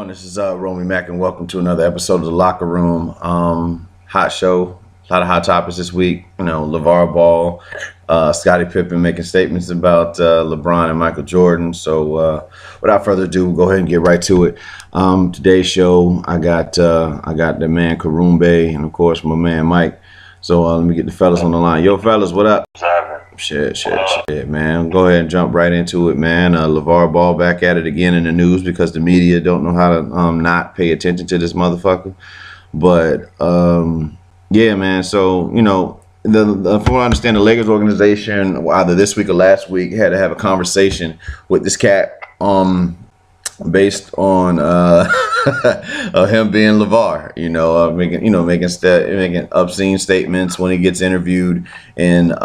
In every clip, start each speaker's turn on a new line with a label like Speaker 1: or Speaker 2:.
Speaker 1: on? This is Romey-Mak, and welcome to another episode of the Locker Room. Hot show, a lot of hot topics this week. You know, LeVar Ball, Scottie Pippen making statements about LeBron and Michael Jordan. So, without further ado, we'll go ahead and get right to it. Today's show, I got the man Croombe, and of course my man Mike. So let me get the fellas on the line. Yo, fellas, what up? Shit, man. Go ahead and jump right into it, man. LeVar Ball back at it again in the news because the media don't know how to not pay attention to this motherfucker. But yeah, man. So you know, from what I understand, the Lakers organization, either this week or last week, had to have a conversation with this cat, based on him being LeVar, making obscene statements when he gets interviewed in like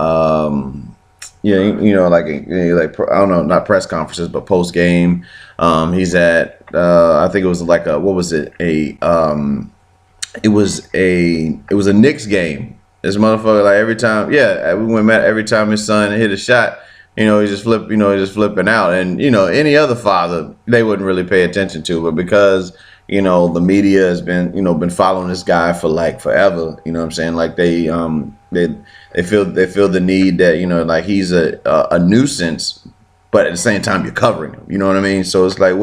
Speaker 1: I don't know, not press conferences but post game. He's at I think it was like it was a Knicks game. This motherfucker, like every time, we went mad every time his son hit a shot. He's just flipping out. And, any other father, they wouldn't really pay attention to. But because, the media has been following this guy for like forever, you know what I'm saying? Like they feel the need that, like he's a nuisance, but at the same time you're covering him. You know what I mean? So it's like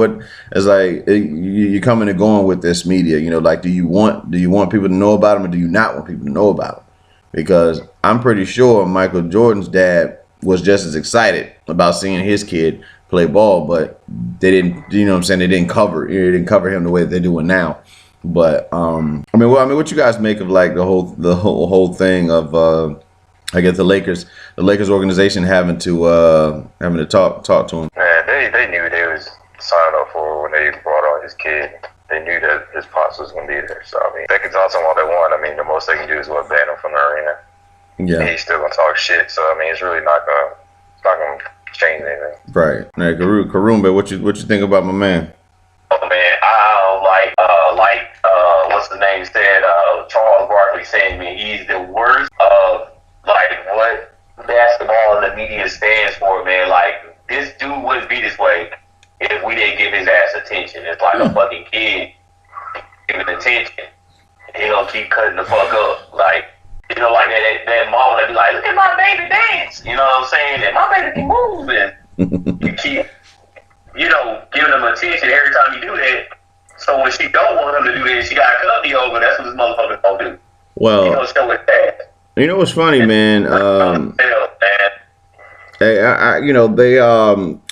Speaker 1: you're coming and going with this media, like do you want people to know about him or do you not want people to know about him? Because I'm pretty sure Michael Jordan's dad was just as excited about seeing his kid play ball, but they didn't, they didn't cover him the way that they're doing now. But what you guys make of like the whole thing of I guess the Lakers organization having to talk to him.
Speaker 2: Man, they knew they was signing up for when they brought on his kid. They knew that his pops was gonna be there. So they can talk to him all they want. The most they can do is ban him from the arena. Yeah, and he's still gonna talk shit. So it's really not gonna change anything.
Speaker 1: Right. Now, Croombe, what you think about my man?
Speaker 3: Oh man, what's the name said? Charles Barkley saying, man, he's the worst of what basketball and the media stands for, man. Like this dude wouldn't be this way if we didn't give his ass attention. It's like a fucking kid giving attention. He gonna keep cutting the fuck up, like. Like that mom that be like, look at my baby dance. You know what I'm saying? And my baby can move. And you keep, giving him attention every time you do that. So when she don't want him to do that, she got to cut me over. That's what this motherfucker gonna do.
Speaker 1: Well,
Speaker 3: show it that.
Speaker 1: You know what's funny, man?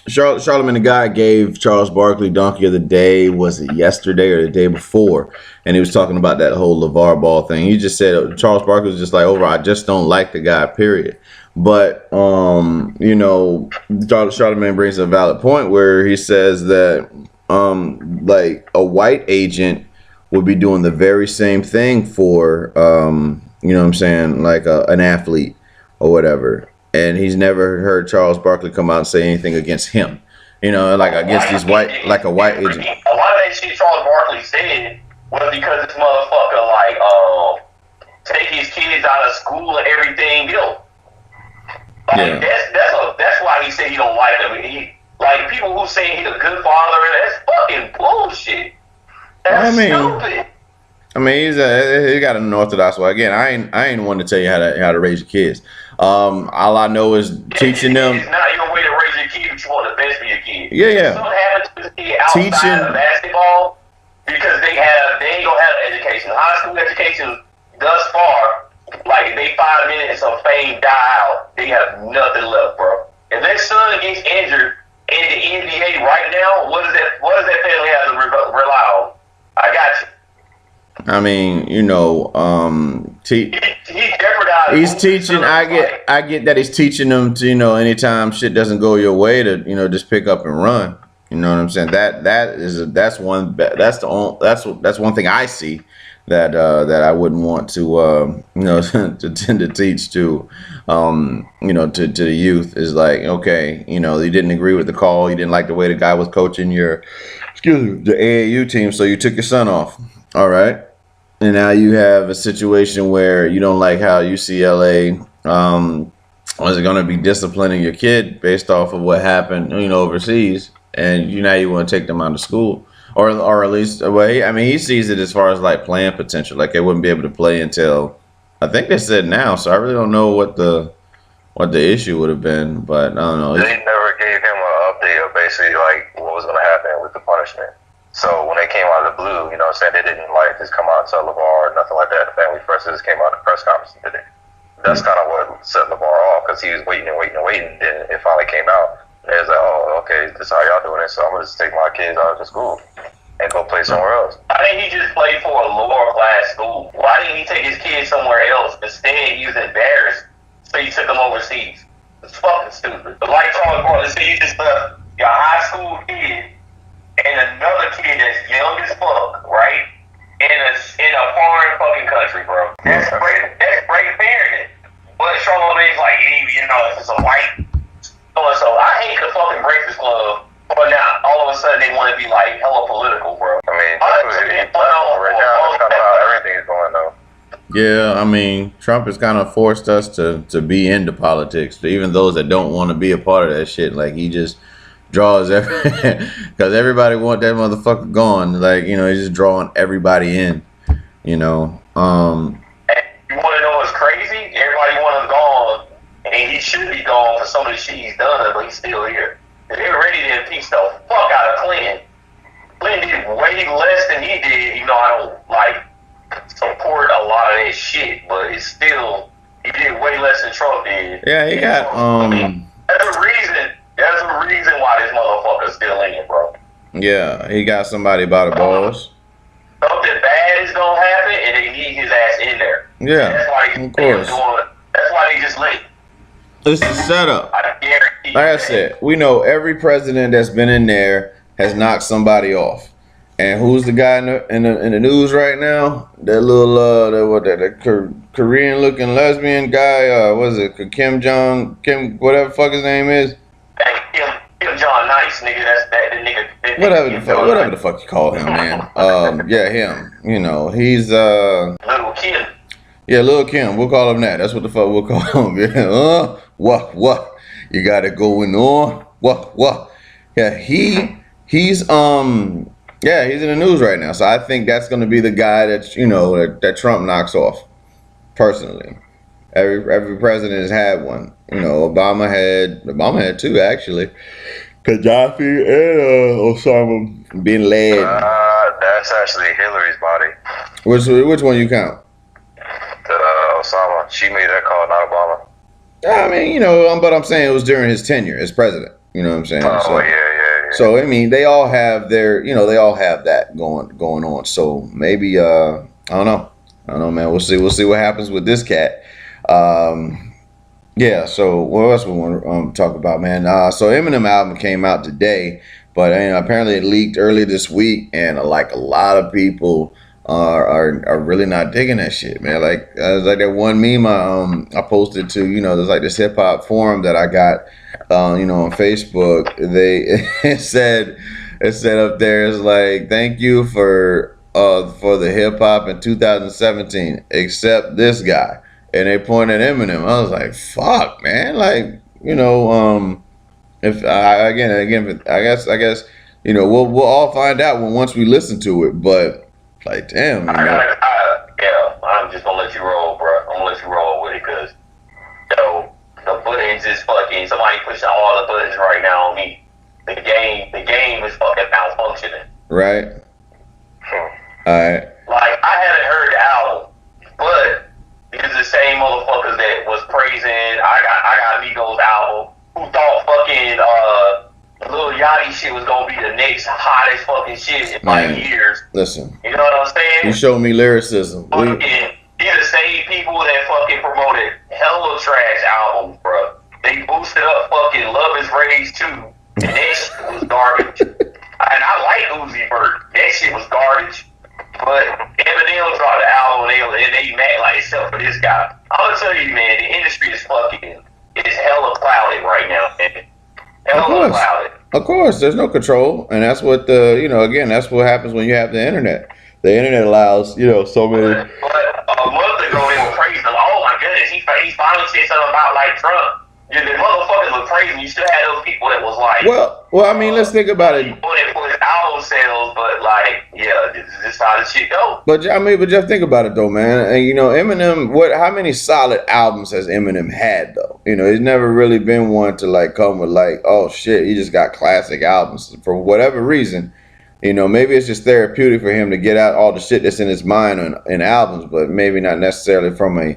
Speaker 1: Charlamagne the Guy gave Charles Barkley Donkey of the Day. Was it yesterday or the day before? And he was talking about that whole LeVar Ball thing. He just said Charles Barkley was just like, I just don't like the guy, period. But Charlamagne brings a valid point where he says that like a white agent would be doing the very same thing for like an athlete or whatever. And he's never heard Charles Barkley come out and say anything against him. Like against these white agent.
Speaker 3: A lot of that shit Charles Barkley said was because this motherfucker take his kids out of school and everything else. That's why he said he don't like him. People who say he's a good father, that's fucking bullshit. That's stupid.
Speaker 1: He got an unorthodox way. Again, I ain't one to tell you how to raise your kids. All I know is teaching them.
Speaker 3: It's not your way to raise your kids, but you want the best for your kids.
Speaker 1: Yeah.
Speaker 3: Something happens to the kid outside of basketball because they ain't gonna have an education. High school education thus far, if they 5 minutes of fame die out, they have nothing left, bro. If their son gets injured in the NBA right now, what does that family have to rely on? I got you.
Speaker 1: He's teaching. I get that he's teaching them to, anytime shit doesn't go your way to, just pick up and run. You know what I'm saying? That's one thing I see that I wouldn't want to to tend to teach to to the youth is like, okay, you didn't agree with the call, you didn't like the way the guy was coaching the AAU team, so you took your son off. All right. And now you have a situation where you don't like how UCLA was going to be disciplining your kid based off of what happened, overseas, and now you want to take them out of school. or at least I mean, he sees it as far as like playing potential. Like they wouldn't be able to play until I think they said now. So I really don't know what the issue would have been, but I don't know.
Speaker 2: They never gave him an update of basically like what was going to happen with the punishment. So when they came out of the blue, you know what I'm saying, they didn't like just come out and tell LeVar or nothing like that. The family first just came out in the press conference and did it. That's kind of what set LeVar off because he was waiting and waiting and waiting. Then it finally came out. And it was like, oh, okay, this is how y'all doing it. So I'm going to just take my kids out of the school and go play somewhere else.
Speaker 3: I think he just played for a lower class school. Why didn't he take his kids somewhere else? Instead, he was embarrassed, so he took them overseas. It's fucking stupid. But like Charles Barkley said, you just left your high school kid and another kid that's young as fuck, right? In a foreign fucking country, bro. That's great parenting. But Charlamagne's like, you know, if it's a white so I hate the fucking Breakfast Club. But now all of a sudden they want to be like hella political, bro.
Speaker 2: I mean, right now that's kind of how everything is going though.
Speaker 1: Yeah, I mean, Trump has kind of forced us to be into politics. Even those that don't want to be a part of that shit, like he just draws because everybody want that motherfucker gone. Like, you know, he's just drawing everybody in. You know.
Speaker 3: And you want to know what's crazy? Everybody want him gone, and he should be gone for some of the shit he's done, but he's still here. They're ready to impeach the fuck out of Clinton. Clinton did way less than he did. You know, I don't like support a lot of that shit, but it's still he did way less than Trump did.
Speaker 1: Yeah, he got
Speaker 3: I mean, there's a reason why this motherfucker's still in it, bro.
Speaker 1: Yeah, he got somebody by the balls.
Speaker 3: Something bad is gonna happen, and they need his ass in there.
Speaker 1: Yeah,
Speaker 3: and that's why
Speaker 1: of course.
Speaker 3: That's why they just late.
Speaker 1: It's the setup.
Speaker 3: I guarantee.
Speaker 1: Like I said, we know every president that's been in there has knocked somebody off. And who's the guy in the news right now? That little that Korean looking lesbian guy. What is it? Kim whatever the fuck his name is.
Speaker 3: Hey, Kim John Nice, nigga. That's that nigga.
Speaker 1: Whatever the fuck you call him, man. Yeah, him. You know, he's
Speaker 3: Little Kim.
Speaker 1: Yeah, Lil Kim. We'll call him that. That's what the fuck we'll call him. Yeah. What? You got it going on? What? Yeah, he's in the news right now. So I think that's gonna be the guy that Trump knocks off. Personally, every president has had one. You know, Obama had two actually. Gaddafi and Osama bin Laden.
Speaker 2: That's actually Hillary's body.
Speaker 1: Which one you count?
Speaker 2: Osama. She made that call, not Obama.
Speaker 1: I mean, you know, but I'm saying it was during his tenure as president. You know what I'm saying?
Speaker 2: Oh, yeah.
Speaker 1: So I mean, they all have that going on. So maybe I don't know, man. We'll see what happens with this cat. Yeah. So what else we want to talk about, man? So Eminem album came out today, but apparently it leaked early this week, and like a lot of people are really not digging that shit, man. Like like that one meme I posted to, you know, there's like this hip hop forum that I got, you know, on Facebook. It said up there, it's like, thank you for the hip hop in 2017, except this guy, and they pointed at Eminem. I was like, fuck, man. Like, you know, if I guess you know, we'll all find out once we listen to it, but. Like, damn, man.
Speaker 3: I'm just gonna let you roll, bro. I'm gonna let you roll with it, cause the buttons is fucking. Somebody pushing all the buttons right now on me. The game is fucking malfunctioning.
Speaker 1: Right. Alright.
Speaker 3: Like, I haven't heard the album, but it's the same motherfuckers that was praising. I got Migos album. Who thought fucking Lil Yachty shit was gonna be the next hottest fucking shit in 5 years.
Speaker 1: Listen.
Speaker 3: You know what I'm saying?
Speaker 1: You showed me lyricism.
Speaker 3: These the same people that fucking promoted hella trash albums, bro. They boosted up fucking Love Is Rage 2, and that shit was garbage. And I like Uzi Vert. That shit was garbage. But Eminem dropped the album and they mad like, except for this guy. I'm gonna tell you, man, the industry is it's hella clouded right now, man.
Speaker 1: Of course, there's no control, and that's what that's what happens when you have the internet. The internet allows, you know, so many.
Speaker 3: But a month ago they were praising him. Oh my goodness, he finally said something about like Trump. Yeah, the motherfuckers were praising. You still had those people that was like,
Speaker 1: well, I mean, let's think about it.
Speaker 3: For his album album sales, but like, yeah, this is how the shit go.
Speaker 1: But Jeff, think about it though, man. And Eminem, how many solid albums has Eminem had though? He's never really been one to like come with like, oh shit, he just got classic albums for whatever reason. Maybe it's just therapeutic for him to get out all the shit that's in his mind in albums, but maybe not necessarily from a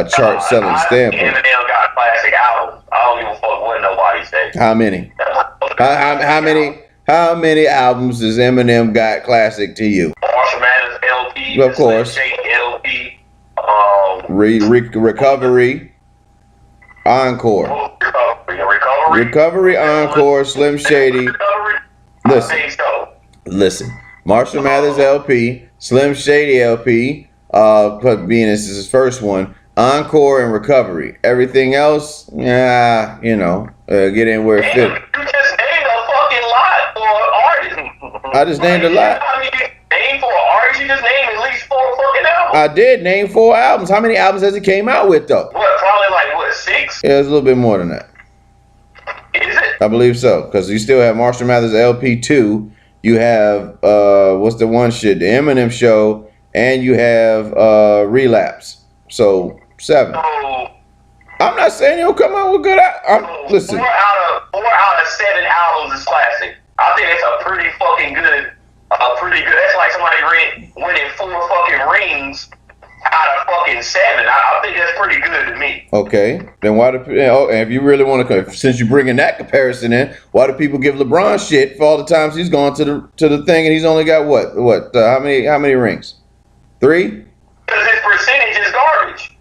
Speaker 1: chart selling standpoint.
Speaker 3: Eminem got classic albums. I don't give a fuck what nobody say.
Speaker 1: How many? How many albums does Eminem got classic to you?
Speaker 3: Marshall Mathers LP.
Speaker 1: Of course.
Speaker 3: Shake LP.
Speaker 1: Recovery. Encore. Recovery, Encore, Slim Shady. Listen. Marshall Mathers LP, Slim Shady LP, being this is his first one, Encore and Recovery. Everything else, get in where it fits.
Speaker 3: You just named a fucking lot for an artist.
Speaker 1: I just named a lot.
Speaker 3: I mean, name for an artist, you just named at least 4 fucking albums.
Speaker 1: I did name 4 albums. How many albums has he came out with though?
Speaker 3: What, probably like 6?
Speaker 1: Yeah, it's a little bit more than that.
Speaker 3: Is it?
Speaker 1: I believe so, because you still have Marshall Mathers LP 2. You have what's the one shit? The Eminem Show, and you have Relapse. So 7. I'm not saying you'll come out with good. Listen.
Speaker 3: 4 out of 7 albums is classic. I think it's a pretty fucking good. That's like somebody winning 4 fucking rings out of fucking 7. I think that's pretty good to me.
Speaker 1: Okay, then why do and if you really want to, since you're bringing that comparison in, why do people give LeBron shit for all the times he's gone to the thing and he's only got how many rings? 3?
Speaker 3: Because his percentage is garbage.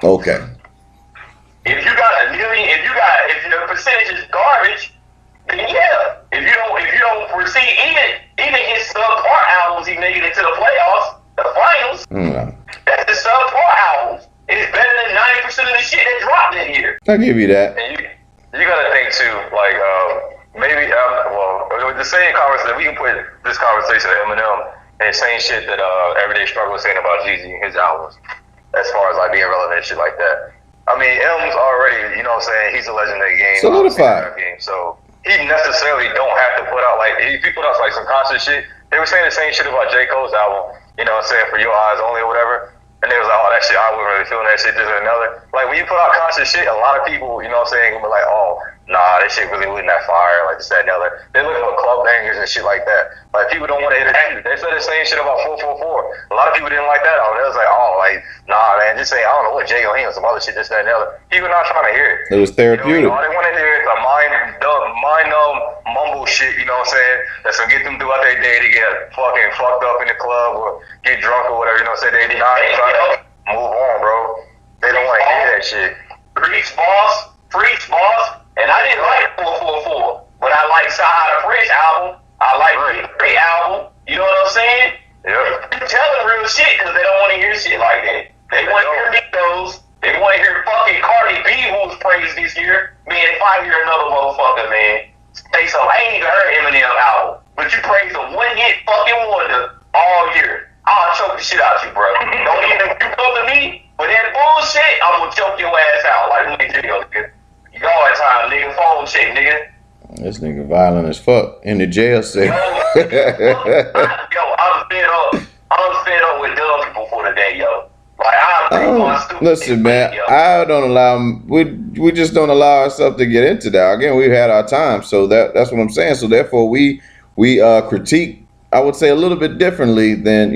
Speaker 1: Okay.
Speaker 3: If you got a million, if your percentage is garbage, then yeah. If you don't foresee even his subpar albums, he made it into the playoffs, the finals. That's the subpar albums. It's better than 90% of the shit that dropped in here.
Speaker 1: I'll give you that.
Speaker 2: And you gotta think too, like maybe the same conversation. We can put this conversation of Eminem and the same shit that Everyday Struggle was saying about Jeezy and his albums, as far as like being relevant and shit like that. I mean, M's already, he's a legend in the game.
Speaker 1: Solidified.
Speaker 2: So he necessarily don't have to put out if he put out like some concert shit. They were saying the same shit about J. Cole's album, For Your Eyes Only or whatever. And they was like, oh, that shit, I wasn't really feeling that shit, this or another. Like, when you put out concert shit, a lot of people, gonna be like, oh, nah, that shit really wasn't that fire, like this, that, and the other. They're looking for club bangers and shit like that. Like, people don't want to hear it. They said the same shit about 444. A lot of people didn't like that album. They was like, oh, nah, man, just say, I don't know what Jay on him, some other shit, this, that, and the other. People not trying to hear it.
Speaker 1: It was therapeutic.
Speaker 2: All they want to hear is a mind-numb mumble shit, that's gonna get them throughout their day to get fucking fucked up in the club or get drunk or whatever, They're not trying to move on, bro. They don't want to hear that shit.
Speaker 3: Preach, boss. And I didn't like 444, but I like Sahara Fresh album. I like Big album. You know what I'm saying?
Speaker 2: Yeah.
Speaker 3: They're telling real shit because they don't want to hear shit like that. They want to hear Migos. They want to hear fucking Cardi B, who was praised this year. Man, if I hear another motherfucker, man, say so. I ain't even heard Eminem album, but you praise a one-hit fucking wonder all year. I'll choke the shit out you, bro. Don't even you come to me with that bullshit, I'm gonna choke your ass out like let me tell you, nigga. Yard time, nigga. Phone shit, nigga.
Speaker 1: This nigga violent as fuck in the jail cell.
Speaker 3: Yo, I'm fed up with dumb people for today, yo. Like
Speaker 1: listen, man.
Speaker 3: Yo.
Speaker 1: I don't allow. We just don't allow ourselves to get into that. Again, we've had our time, so that's what I'm saying. So therefore, we critique. I would say a little bit differently than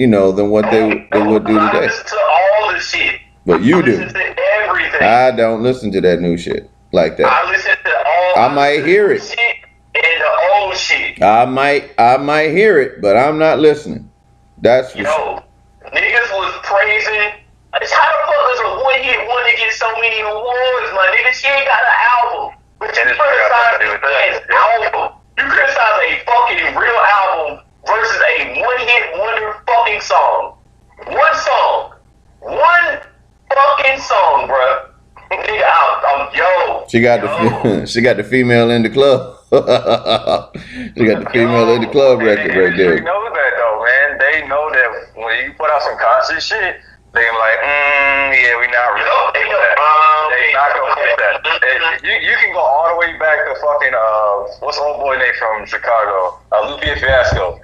Speaker 1: what they would do today.
Speaker 3: I listen to all the shit.
Speaker 1: But you do.
Speaker 3: Listen to everything.
Speaker 1: I don't listen to that new shit like that.
Speaker 3: I listen to all.
Speaker 1: I might hear it.
Speaker 3: Shit and the old shit.
Speaker 1: I might hear it, but I'm not listening. That's for sure.
Speaker 3: Niggas was praising. How the fuck does a one-hit wonder get so many awards, my nigga? She ain't got an album. But you criticize an album. You criticize a fucking real album versus a one-hit wonder fucking song. One fucking song, bruh. Nigga,
Speaker 1: She got the female in the club. She got the female in the club record right there.
Speaker 2: They know that though, man. They know that when you put out some concert shit, they be like, yeah, we not really. They not gonna put that. You can go all the way back to fucking what's the old boy name from Chicago? Lupe Fiasco.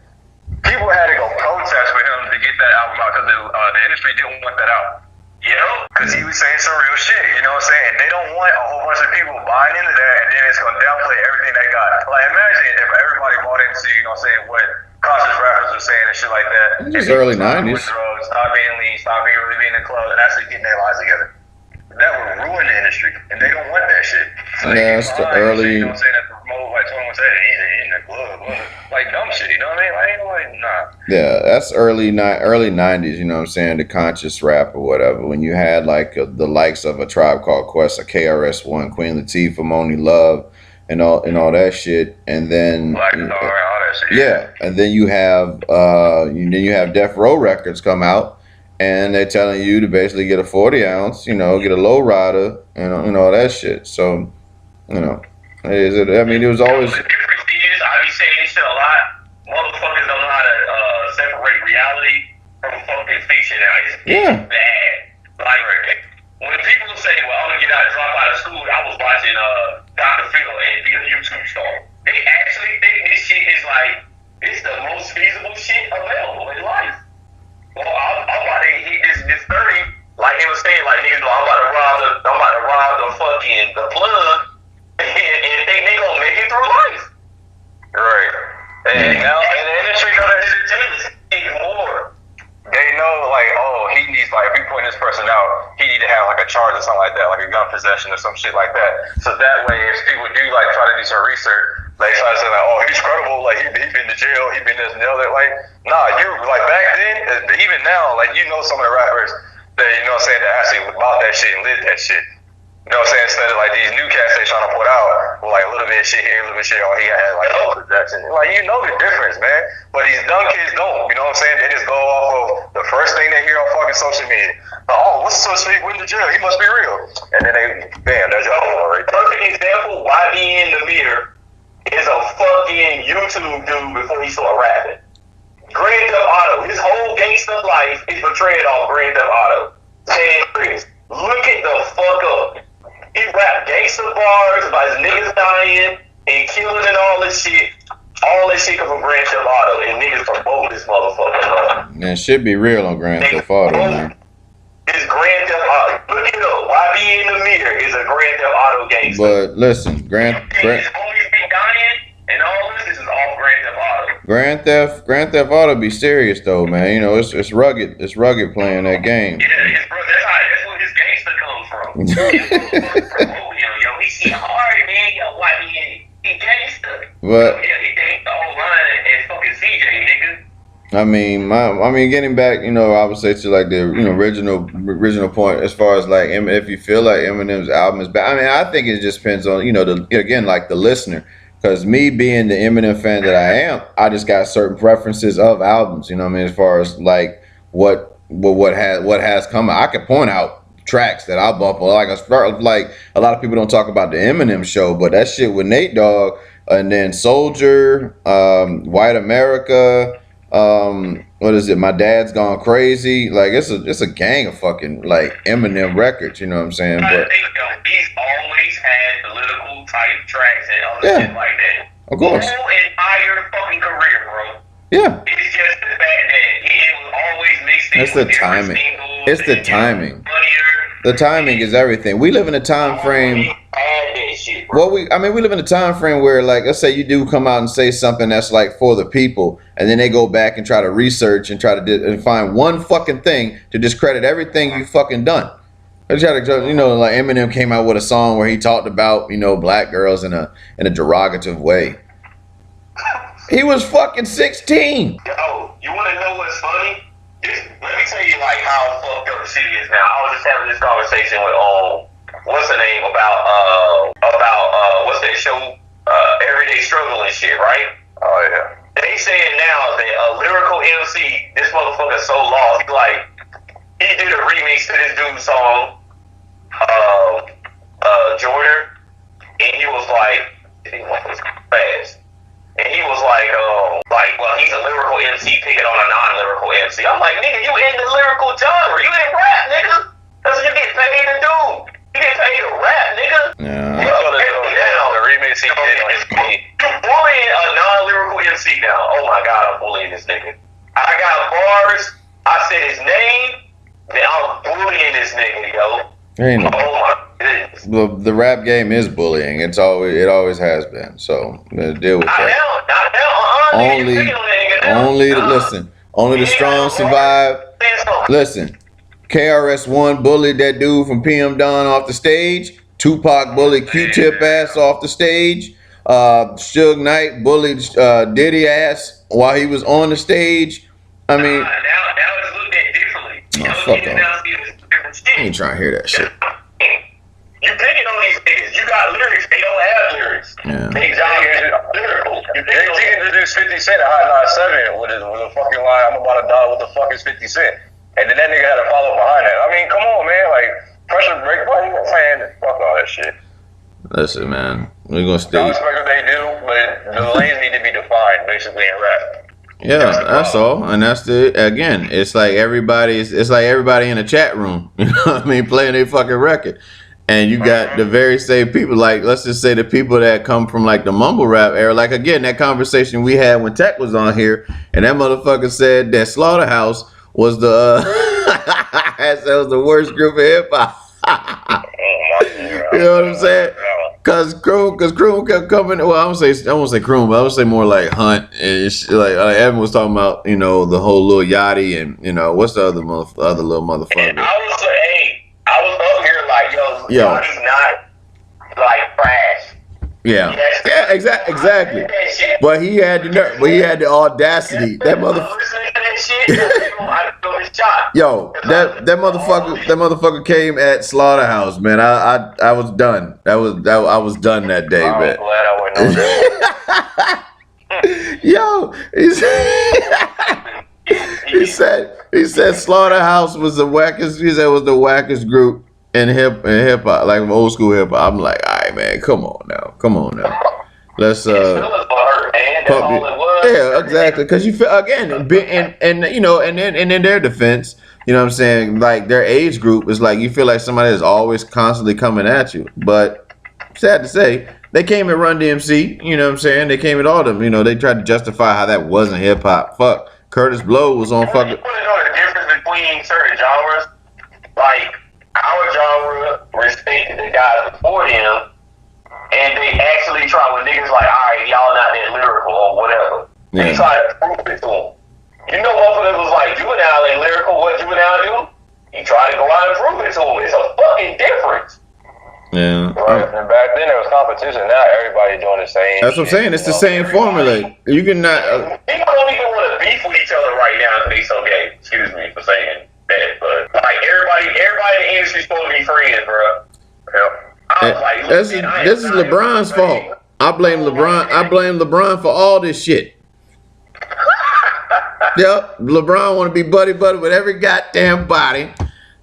Speaker 2: People had to go protest for him to get that album out because the industry didn't want that out. You know, because he was saying some real shit. You know what I'm saying? And they don't want a whole bunch of people buying into that, and then it's gonna downplay everything they got. Like, imagine if everybody bought into, you know what I'm saying, what conscious rappers were saying and shit like that.
Speaker 1: It was early 90s.
Speaker 2: Drugs, stop being lean, stop being really being in the club, and actually getting their lives together. That would ruin the industry, and they don't want that shit. So
Speaker 1: yeah, it's the early.
Speaker 2: You know what I'm saying? That promote, like 21 said, in the club, like dumb shit. You know what I mean? Like, ain't like, nah.
Speaker 1: Yeah, that's early 90s. You know what I'm saying? The conscious rap or whatever. When you had like the likes of a Tribe Called Quest, a KRS-One, Queen Latifah, Moni Love, and all that shit, and then
Speaker 2: Black Star, all that shit.
Speaker 1: Yeah, and then you have Death Row Records come out. And they're telling you to basically get a 40 ounce, you know, get a low rider, and all that shit. So, you know, it was always.
Speaker 3: The difference is, I be saying this shit a lot. Motherfuckers don't know how to separate reality from fucking fiction. It's bad. Like, when people say, well, I'm gonna get out and drop out of school, I was watching Dr. Phil and be a YouTube star. They actually think this shit is like, it's the most feasible shit available in life. Well, I'm about to hit this 30, like he was saying, like niggas, I'm about to rob the plug, and think they gonna make it through life.
Speaker 2: Right. And now, and the industry know that shit more. They know, like, oh, he needs, like, if we putting this person out, he need to have like a charge or something like that, like a gun possession or some shit like that. So that way, if people do like try to do some research, they try to say like, oh, he's credible, like he been to jail, he been this and the other. Like, nah, you like back then, even now, like you know some of the rappers that you know what I'm saying that actually bought that shit and lived that shit. You know what I'm saying? Instead of like these new cats they trying to put out with like a little bit of shit here, a little bit of shit on, he had like no protection. Like you know the difference, man. But these dumb kids don't. You know what I'm saying? They just go off of the first thing they hear on fucking social media. Oh, what's the social media? Went to jail? He must be real. And then they, bam, there's your whole right there.
Speaker 3: Perfect example. Why be in the mirror? Is a fucking YouTube dude before he started rapping. Grand Theft Auto, his whole gangster life is portrayed off Grand Theft Auto. San Chris, look it the fuck up. He rap gangster bars about his niggas dying and killing and all this shit. All this shit come from Grand Theft Auto and niggas promote this motherfucker.
Speaker 1: Man, it should be real on Grand Theft Auto, man.
Speaker 3: It's Grand Theft Auto. Look it up. Why be in the mirror is a Grand Theft Auto gangster.
Speaker 1: But listen, Grand Theft Auto be serious though, man. You know, it's rugged. It's rugged playing that game.
Speaker 3: Yeah, that's what his gangster comes from. Yo, he shit hard, man. Yo, why he gangster?
Speaker 1: But
Speaker 3: he gangster online and fucking CJ, nigga.
Speaker 1: I mean, getting back, you know, I would say to like the original point as far as like if you feel like Eminem's album is bad. I mean, I think it just depends on the listener. Because me being the Eminem fan that I am, I just got certain preferences of albums. You know what I mean? As far as like what has come out, I could point out tracks that I bump on. Like a lot of people don't talk about the Eminem show, but that shit with Nate Dogg and then Soldier, White America. What is it? My Dad's Gone Crazy. Like it's a gang of fucking like Eminem records. You know what I'm saying?
Speaker 3: But he's always had political type tracks and other shit like that.
Speaker 1: Of course.
Speaker 3: Whole entire fucking career, bro.
Speaker 1: Yeah.
Speaker 3: It's just the fact that it was always mixed in.
Speaker 1: It's the timing. It's the timing. The timing is everything. We live in a time frame. We live in a time frame where, like, let's say you do come out and say something that's like for the people, and then they go back and try to research and try to find one fucking thing to discredit everything you fucking done. Like Eminem came out with a song where he talked about, black girls in a derogative way. He was fucking 16.
Speaker 3: Yo, you want to know what's funny? Let me tell you like how fucked up the city is now. I was just having this conversation with what's the name about what's that show Everyday Struggle and shit, right?
Speaker 2: Oh yeah.
Speaker 3: They saying now that a lyrical MC, this motherfucker's so lost. He did a remix to this dude's song, Jordan, and he was like, fast. And he was like, well, he's a lyrical MC picking on a non-lyrical MC. I'm like, nigga, you in the lyrical genre. You in rap, nigga. That's what you get paid to do. You get paid to bullying a non-lyrical MC now. Oh my God, I'm bullying this nigga. I got bars. I said his name. Then I'm bullying this nigga, yo. Oh my goodness.
Speaker 1: The rap game is bullying. It always has been. So deal with that. Only the strong survive. Listen, KRS-One bullied that dude from PM Dawn off the stage. Tupac bullied Q-Tip ass off the stage. Suge Knight bullied Diddy ass while he was on the stage. I mean,
Speaker 3: now it's looked at differently.
Speaker 1: Fuck off. I ain't trying to hear that shit.
Speaker 3: You picking on these niggas. You got lyrics. They don't have lyrics.
Speaker 1: Yeah.
Speaker 3: They got lyrical.
Speaker 2: They introduced 50 Cent at Hot 97 with a fucking line, I'm about to die, what the fuck is 50 Cent? And then that nigga had to follow behind that. I mean, come on, man. Like, pressure break, man. Fuck all that shit.
Speaker 1: Listen, man. We're going to stay.
Speaker 2: I respect what they do, but the lanes need to be defined, basically, in rap.
Speaker 1: Yeah, that's all. And that's it's like everybody in a chat room, you know what I mean, playing their fucking record. And you got the very same people, like, let's just say the people that come from like the mumble rap era. Like, again, that conversation we had when Tech was on here, and that motherfucker said that Slaughterhouse was the worst group of hip hop. You know what I'm saying? Cause Croombe kept coming. Well, I won't say Croombe, but I would say more like Hunt and shit, like Evan was talking about. You know, the whole Lil Yachty and you know what's the other little motherfucker.
Speaker 3: And I was up here like, yo, Yachty's not like trash.
Speaker 1: Yeah, exactly. But he had the nerve. But he had the audacity. That motherfucker. Yo, that motherfucker came at Slaughterhouse, man. I was done. I was done that day, man.
Speaker 2: I'm glad I went on.
Speaker 1: Yo, he said Slaughterhouse was the wackest. He said it was the wackest group in hip hop, like old school hip hop. I'm like, all right, man, come on now. Let's yeah, exactly. Because you feel again, and you know, and in their defense, you know what I'm saying, like their age group is like you feel like somebody is always constantly coming at you. But sad to say, they came at Run DMC. You know what I'm saying? They came at all them. You know, they tried to justify how that wasn't hip hop. Fuck, Curtis Blow was on fucking.
Speaker 3: You want to know the difference between certain genres? Like our genre respected the guys before them. And they actually try when niggas like, all right, y'all not that lyrical or whatever. They try to prove it to them. You know, motherfuckers was like, Juvenile ain't lyrical. What Juvenile do? He tried to go out and prove it to them. It's a fucking difference.
Speaker 1: Yeah.
Speaker 2: Right. And back then there was competition. Now everybody doing the same.
Speaker 1: That's what I'm saying. It's the same formula. You cannot.
Speaker 3: People don't even want to beef with each other right now because they so gay. Excuse me for saying that, but like everybody in the industry's supposed to be friends, bro. Yep. Like,
Speaker 1: this is LeBron's fault. I blame LeBron for all this shit. Yep, LeBron want to be buddy with every goddamn body.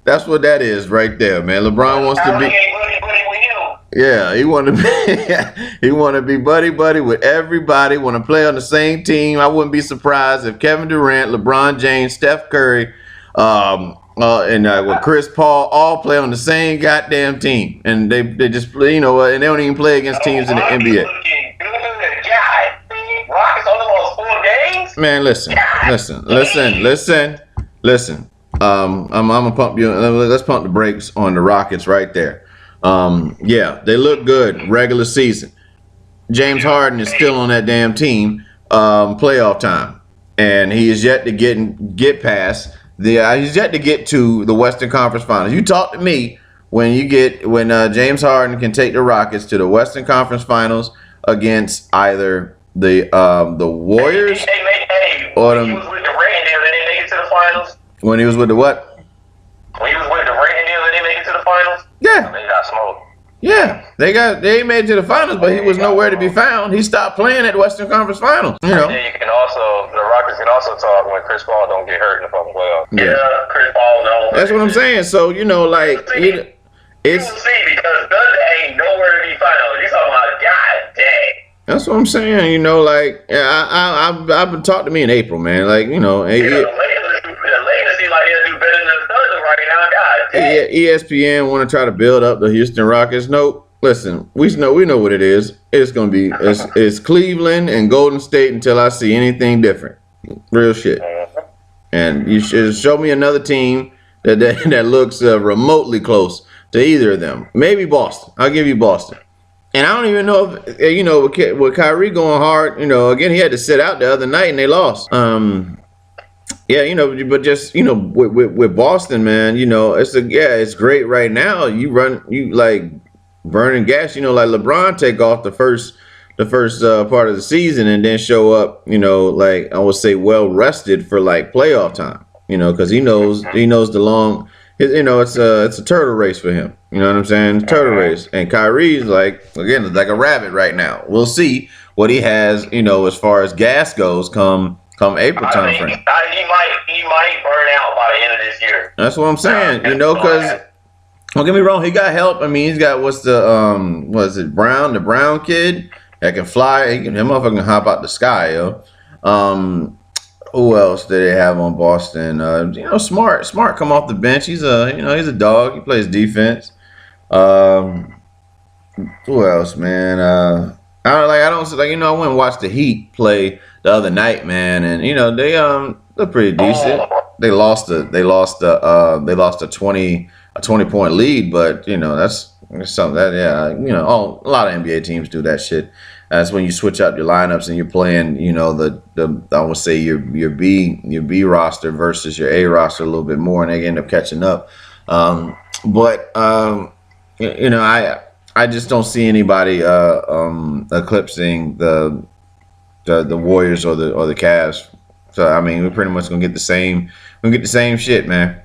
Speaker 1: That's what that is right there, man. LeBron wants to be. Yeah, he want to be buddy with everybody. Want to play on the same team. I wouldn't be surprised if Kevin Durant, LeBron James, Steph Curry, and with Chris Paul all play on the same goddamn team, and they just play, you know, and they don't even play against teams in the NBA.
Speaker 3: Rockets only lost 4 games.
Speaker 1: Man, listen. I'm gonna pump you. Let's pump the brakes on the Rockets right there. Yeah, they look good regular season. James Harden is still on that damn team. Playoff time, and he is yet to get past. He's yet to get to the Western Conference Finals. You talk to me when James Harden can take the Rockets to the Western Conference Finals against either the Warriors or
Speaker 3: when he was with the Randall, did they make it to the finals?
Speaker 1: When he was with the what?
Speaker 3: When he was with the Randall, did they make it to the finals?
Speaker 1: Yeah.
Speaker 3: They got smoked.
Speaker 1: Yeah, they made it to the finals, but he was nowhere to be found. He stopped playing at Western Conference Finals. You know.
Speaker 2: Yeah, the Rockets can also talk when Chris Paul don't get hurt in the fucking playoffs.
Speaker 3: Yeah, Chris Paul no.
Speaker 1: That's what I'm saying. So you know, like it's.
Speaker 3: You will see because Thunder ain't nowhere to be found. You talking about God dang.
Speaker 1: That's what I'm saying. You know, like I've been talking to me in April, man. Like you know,
Speaker 3: the Lakers seem like they'll do better than the Thunder right now. God dang.
Speaker 1: ESPN want to try to build up the Houston Rockets. Nope. listen, we know what it is. It's gonna be it's Cleveland and Golden State until I see anything different. Real shit. And you should show me another team that looks remotely close to either of them. Maybe Boston. I'll give you Boston. And I don't even know if with Kyrie going hard. Again, he had to sit out the other night and they lost. But just with Boston, man, it's great right now. You like burning gas. Like LeBron take off the first part of the season and then show up. Like I would say, well rested for like playoff time. Because he knows the long. It's a turtle race for him. You know what I'm saying? Turtle race. And Kyrie's like a rabbit right now. We'll see what he has. As far as gas goes, come April time frame.
Speaker 3: He might burn out by the end of this year.
Speaker 1: That's what I'm saying. Because don't get me wrong, he got help. I mean, he's got the Brown kid that can fly. That motherfucker can hop out the sky, yo. Who else did they have on Boston? Smart come off the bench. He's a dog. He plays defense. Who else, man? I went and watched the Heat play the other night, man, and they're pretty decent. They lost a 20-point lead, but that's something that a lot of NBA teams do that shit. That's when you switch out your lineups and you're playing, the I would say your B roster versus your A roster a little bit more, and they end up catching up. I just don't see anybody eclipsing the Warriors or the Cavs. So I mean, we're pretty much gonna get the same. We're gonna get the same shit, man.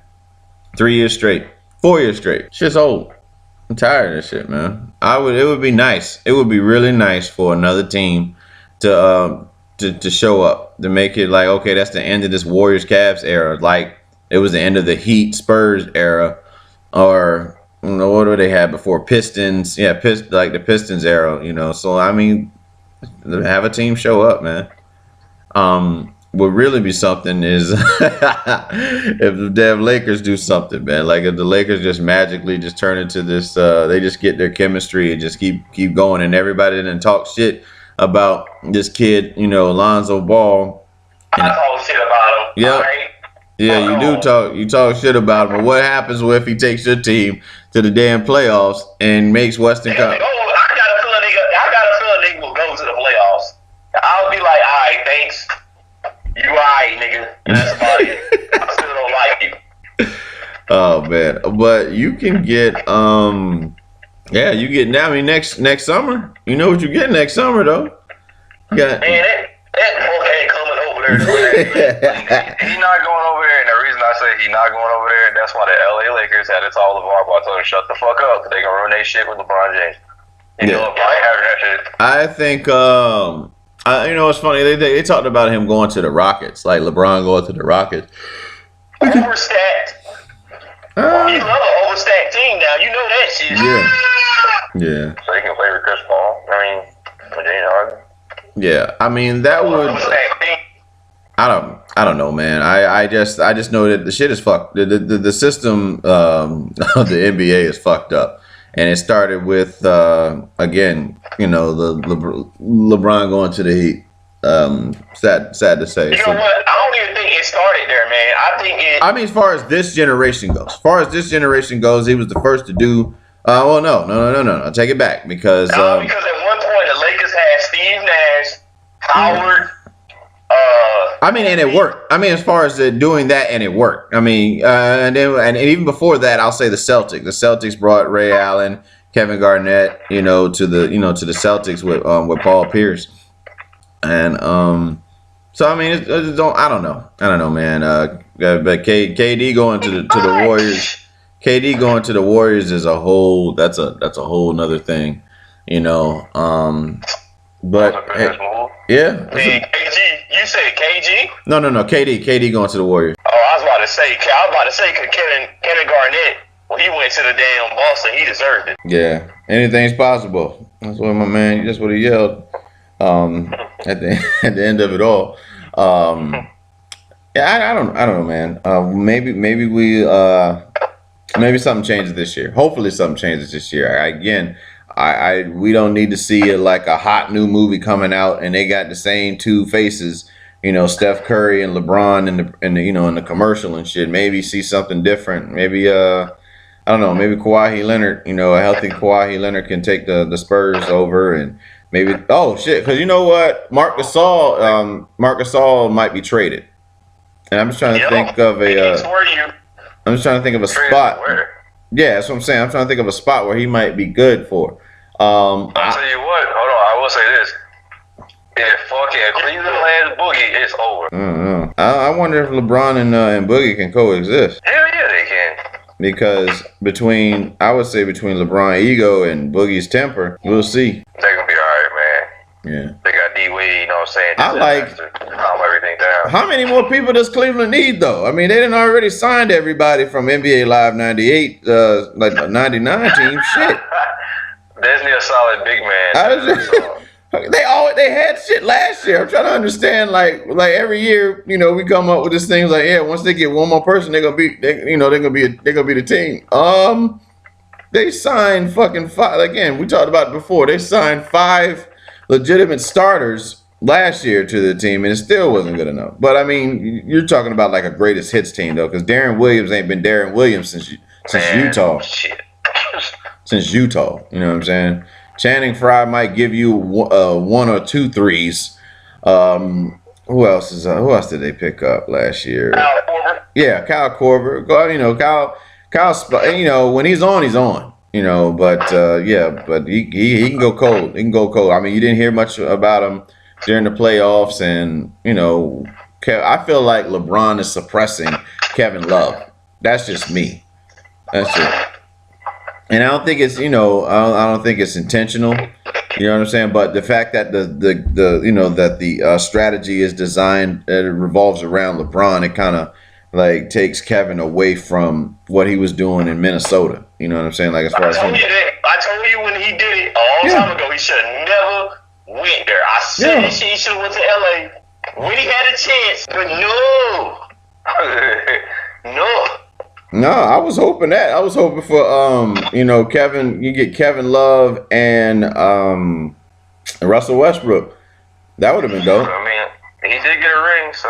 Speaker 1: 3 years straight, 4 years straight. Shit's old. I'm tired of this shit, man. It would be nice. It would be really nice for another team to show up, to make it like, okay, that's the end of this Warriors Cavs era. Like it was the end of the Heat Spurs era, or what do they have before? Pistons, like the Pistons era. So I mean, have a team show up, man. Would really be something is if the damn Lakers do something, man. Like if the Lakers just magically just turn into this, they just get their chemistry and just keep going, and everybody then talk shit about this kid, Lonzo Ball.
Speaker 3: I talk shit about him.
Speaker 1: Yeah, right? Yeah, you do talk. You talk shit about him. But what happens if he takes your team to the damn playoffs and makes Western Conference?
Speaker 3: I got a feeling they will go to the playoffs. I'll be like, all right, thanks. You alright, nigga. That's about it. I still don't like you.
Speaker 1: Oh man, but you can get you get now. I mean, next summer. You know what you get next summer though.
Speaker 3: Man, that boy ain't coming over there.
Speaker 2: He's not going over there, and the reason I say he's not going over there, that's why the LA Lakers had to tell LeBron, I told him shut the fuck up, because they gonna ruin their shit with LeBron James. LeBron having that shit.
Speaker 1: I think it's funny. They talked about him going to the Rockets, like LeBron going to the Rockets.
Speaker 3: Overstacked. You love an overstacked team now. You know that shit.
Speaker 1: Yeah.
Speaker 2: So he can play with Chris Paul. I mean, with James Harden.
Speaker 1: Yeah. I mean, that would. I don't know, man. I just know that the shit is fucked. The system of the NBA is fucked up. And it started with again, the LeBron going to the Heat. Sad to say.
Speaker 3: You know what? I don't even think it started there, man. I mean,
Speaker 1: as far as this generation goes, he was the first to do. No. Take it back because
Speaker 3: because at one point the Lakers had Steve Nash, Howard.
Speaker 1: And it worked. As far as doing that, and it worked. And even before that, I'll say the Celtics. The Celtics brought Ray Allen, Kevin Garnett, to the Celtics with Paul Pierce, and so I don't know, man. But KD going to the Warriors. KD going to the Warriors is a whole. That's a whole nother thing, But yeah.
Speaker 3: KG, you said KG?
Speaker 1: No. KD going to the Warriors.
Speaker 3: Oh, I was about to say Kevin Garnett. When he went to the damn Boston, he deserved it.
Speaker 1: Yeah, anything's possible. That's what my man. That's what he yelled. At the end of it all. I don't know, man. Maybe we maybe something changes this year. Hopefully something changes this year. Again, we don't need to see like a hot new movie coming out and they got the same two faces, Steph Curry and LeBron in the commercial and shit. Maybe see something different. Maybe I don't know. Maybe Kawhi Leonard, a healthy Kawhi Leonard can take the Spurs over and maybe because you know what, Marc Gasol might be traded, and I'm just trying to think of I'm just trying to think of a spot. Yeah, that's what I'm saying. I'm trying to think of a spot where he might be good for.
Speaker 2: I'll tell you what. Hold on. I will say this. If fucking Cleveland lands Boogie, it's over.
Speaker 1: I wonder if LeBron and Boogie can coexist.
Speaker 2: Hell yeah, they can.
Speaker 1: Because between LeBron's ego and Boogie's temper, we'll see.
Speaker 2: They're gonna be alright, man.
Speaker 1: Yeah.
Speaker 2: They got D-Wade, you know what I'm saying?
Speaker 1: I like
Speaker 2: to calm everything down.
Speaker 1: How many more people does Cleveland need, though? I mean, they didn't already signed everybody from NBA Live 98, like the 99 team. Shit.
Speaker 2: There's a solid big man.
Speaker 1: They had shit last year. I'm trying to understand, like every year, we come up with this thing like, yeah, once they get one more person, they're gonna be the team. They signed fucking 5. Again, we talked about it before. They signed 5 legitimate starters last year to the team, and it still wasn't good enough. But I mean, you're talking about like a greatest hits team though, because Darren Williams ain't been Darren Williams since Utah. Shit. Since Utah, you know what I'm saying? Channing Frye might give you 1 or 2 threes. Who else did they pick up last year?
Speaker 3: Kyle Korver.
Speaker 1: Yeah, Kyle Korver. Kyle. When he's on, he's on. But he can go cold. He can go cold. I mean, you didn't hear much about him during the playoffs, and I feel like LeBron is suppressing Kevin Love. That's just me. That's it. And I don't think it's I don't think it's intentional. You know what I'm saying? But the fact that the strategy is designed, it revolves around LeBron, it kind of like takes Kevin away from what he was doing in Minnesota. You know what I'm saying? Like as far as
Speaker 3: I told you when he did it a long time ago, he should have never went there. I said he should have went to LA when he had a chance, but no.
Speaker 1: No, I was hoping that. I was hoping for Kevin. You get Kevin Love and Russell Westbrook. That would have been dope.
Speaker 2: I mean, he did get a ring, so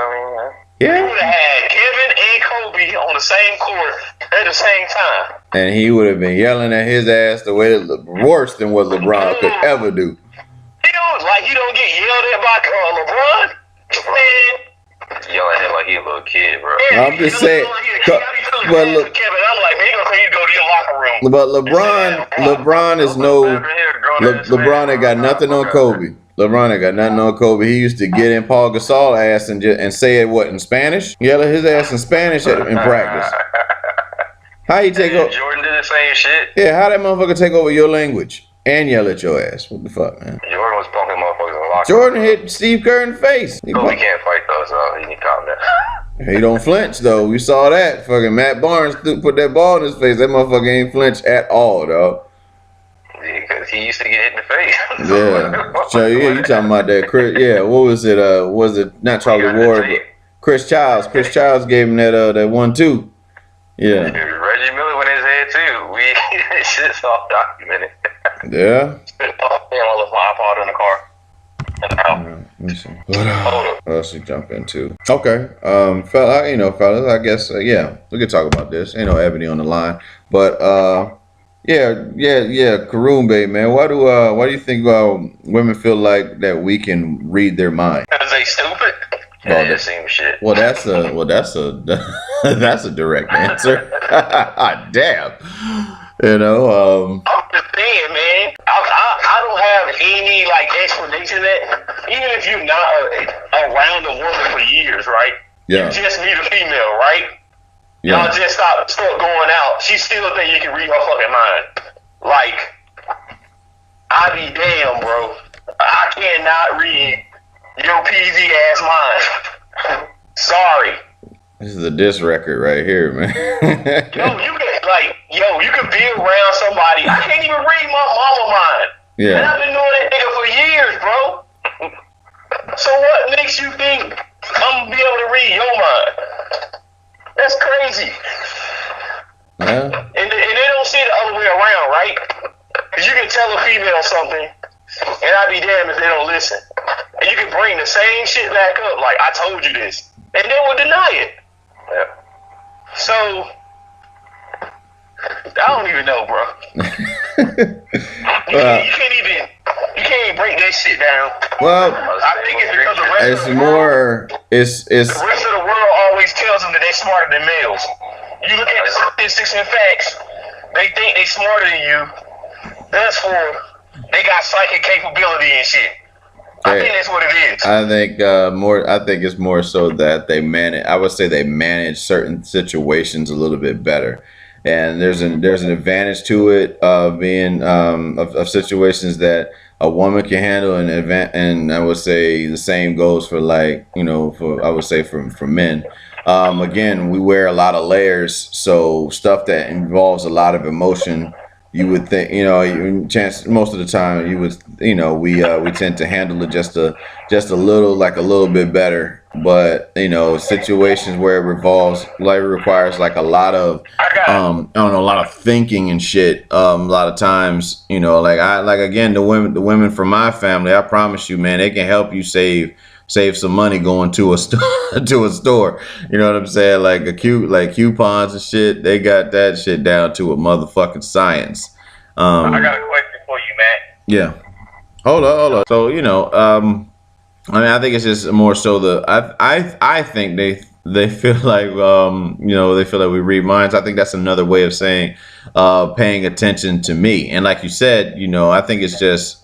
Speaker 3: yeah. You would have had Kevin and Kobe on the same court at the same time,
Speaker 1: and he would have been yelling at his ass the way worse than what LeBron could ever do.
Speaker 3: He don't get yelled at by LeBron, man.
Speaker 2: Yelling at him like he a little kid, bro.
Speaker 1: I'm just saying.
Speaker 3: But look, Kevin, I'm like, man, he gonna tell you to go to your locker room.
Speaker 1: But LeBron is LeBron ain't got nothing on Kobe. LeBron ain't got nothing on Kobe. He used to get in Paul Gasol's ass and say it in Spanish. Yell at his ass in Spanish in practice. How you take over?
Speaker 2: Jordan did the same shit.
Speaker 1: Yeah, how that motherfucker take over your language and yell at your ass? What the fuck, man?
Speaker 2: Jordan was punking motherfuckers in the locker room.
Speaker 1: Jordan hit Steve Kerr in the face.
Speaker 2: We can't fight though, so he need to calm down.
Speaker 1: He don't flinch though. We saw that. Fucking Matt Barnes put that ball in his face. That motherfucker ain't flinch at all, dog.
Speaker 2: Yeah, because he used to get hit in the face.
Speaker 1: Yeah. So yeah, you talking about that Chris? Yeah. What was it? Was it not Charlie Ward? But Chris Childs. Chris Childs gave him that 1-2. Yeah.
Speaker 2: Reggie Miller went in his head too. Shit's all documented.
Speaker 1: Yeah.
Speaker 3: I left my iPod in the car.
Speaker 1: Let me see. What else we jump into? Okay. Fellas, I guess we could talk about this. Ain't no Ebony on the line. But Croombe, man. Why do you think women feel like that we can read their mind?
Speaker 3: Because they stupid.
Speaker 2: Yeah, that same shit.
Speaker 1: Well, that's a direct answer. Damn. I'm
Speaker 3: just saying, man. I don't have any explanation that even if you're not around a woman for years, right?
Speaker 1: Yeah.
Speaker 3: You just meet a female, right?
Speaker 1: Yeah.
Speaker 3: Y'all just start going out. She still think you can read her fucking mind. Like, I be damn, bro. I cannot read your PZ ass mind. Sorry.
Speaker 1: This is a diss record right here, man.
Speaker 3: You could be around somebody. I can't even read my mama mind.
Speaker 1: Yeah.
Speaker 3: And I've been doing that nigga for years, bro. So what makes you think I'm gonna be able to read your mind? That's crazy.
Speaker 1: Yeah.
Speaker 3: And they don't see it the other way around, right? Because you can tell a female And I'd be damned if they don't listen. And you can bring the same shit back up, like, I told you this. And they will deny it. Yeah. So, I don't even know, bro. You can't even break that shit down.
Speaker 1: Well,
Speaker 3: I think it's because the rest of the
Speaker 1: world, it's
Speaker 3: the rest of the world always tells them that they're smarter than males. You look at the statistics and facts, they think they're smarter than you. That's for they got psychic capability and shit. I think that's what it is.
Speaker 1: I think it's more so that they manage. I would say they manage certain situations a little bit better, and there's an advantage to it of being of situations that a woman can handle, and I would say the same goes for for men. Again, we wear a lot of layers, so stuff that involves a lot of emotion. You would think, most of the time you would, we tend to handle it just a little bit better. But situations where it requires like a lot of, a lot of thinking and shit. A lot of times, again, the women from my family, I promise you, man, they can help you save some money going to a store. You know what I'm saying? Like coupons and shit. They got that shit down to a motherfucking science.
Speaker 3: I got a question for you, Matt.
Speaker 1: Yeah. Hold on. So, I think it's just more so I think they feel like they feel like we read minds. I think that's another way of saying paying attention to me. And like you said, I think it's just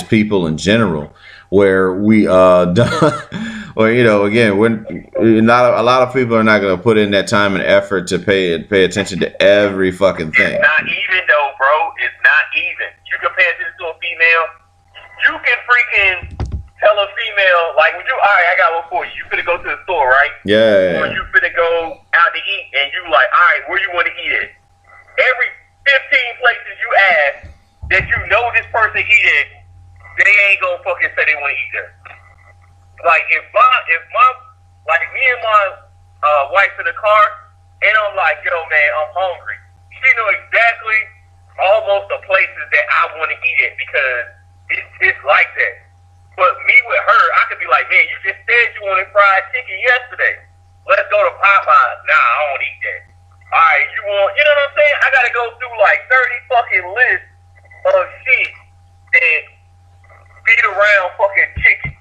Speaker 1: people in general, where we again, when a lot of people are not going to put in that time and effort to pay attention to every fucking thing.
Speaker 3: It's not even though, bro. It's not even. You compare this to a female, you can freaking tell a female, like, all right, I got one for you. You finna go to the store, right?
Speaker 1: Yeah.
Speaker 3: Or you finna go out to eat, and you like, all right, where you want to eat at? Every 15 places you ask that you know this person eat at, they ain't gonna fucking say they want to eat there. Like, if me and my wife in the car, and I'm like, yo, man, I'm hungry. She know exactly almost the places that I want to eat at because it's like that. But me with her, I could be like, man, you just said you wanted fried chicken yesterday. Let's go to Popeyes. Nah, I don't eat that. All right, you know what I'm saying? I got to go through like 30 fucking lists of shit that beat around fucking chicken.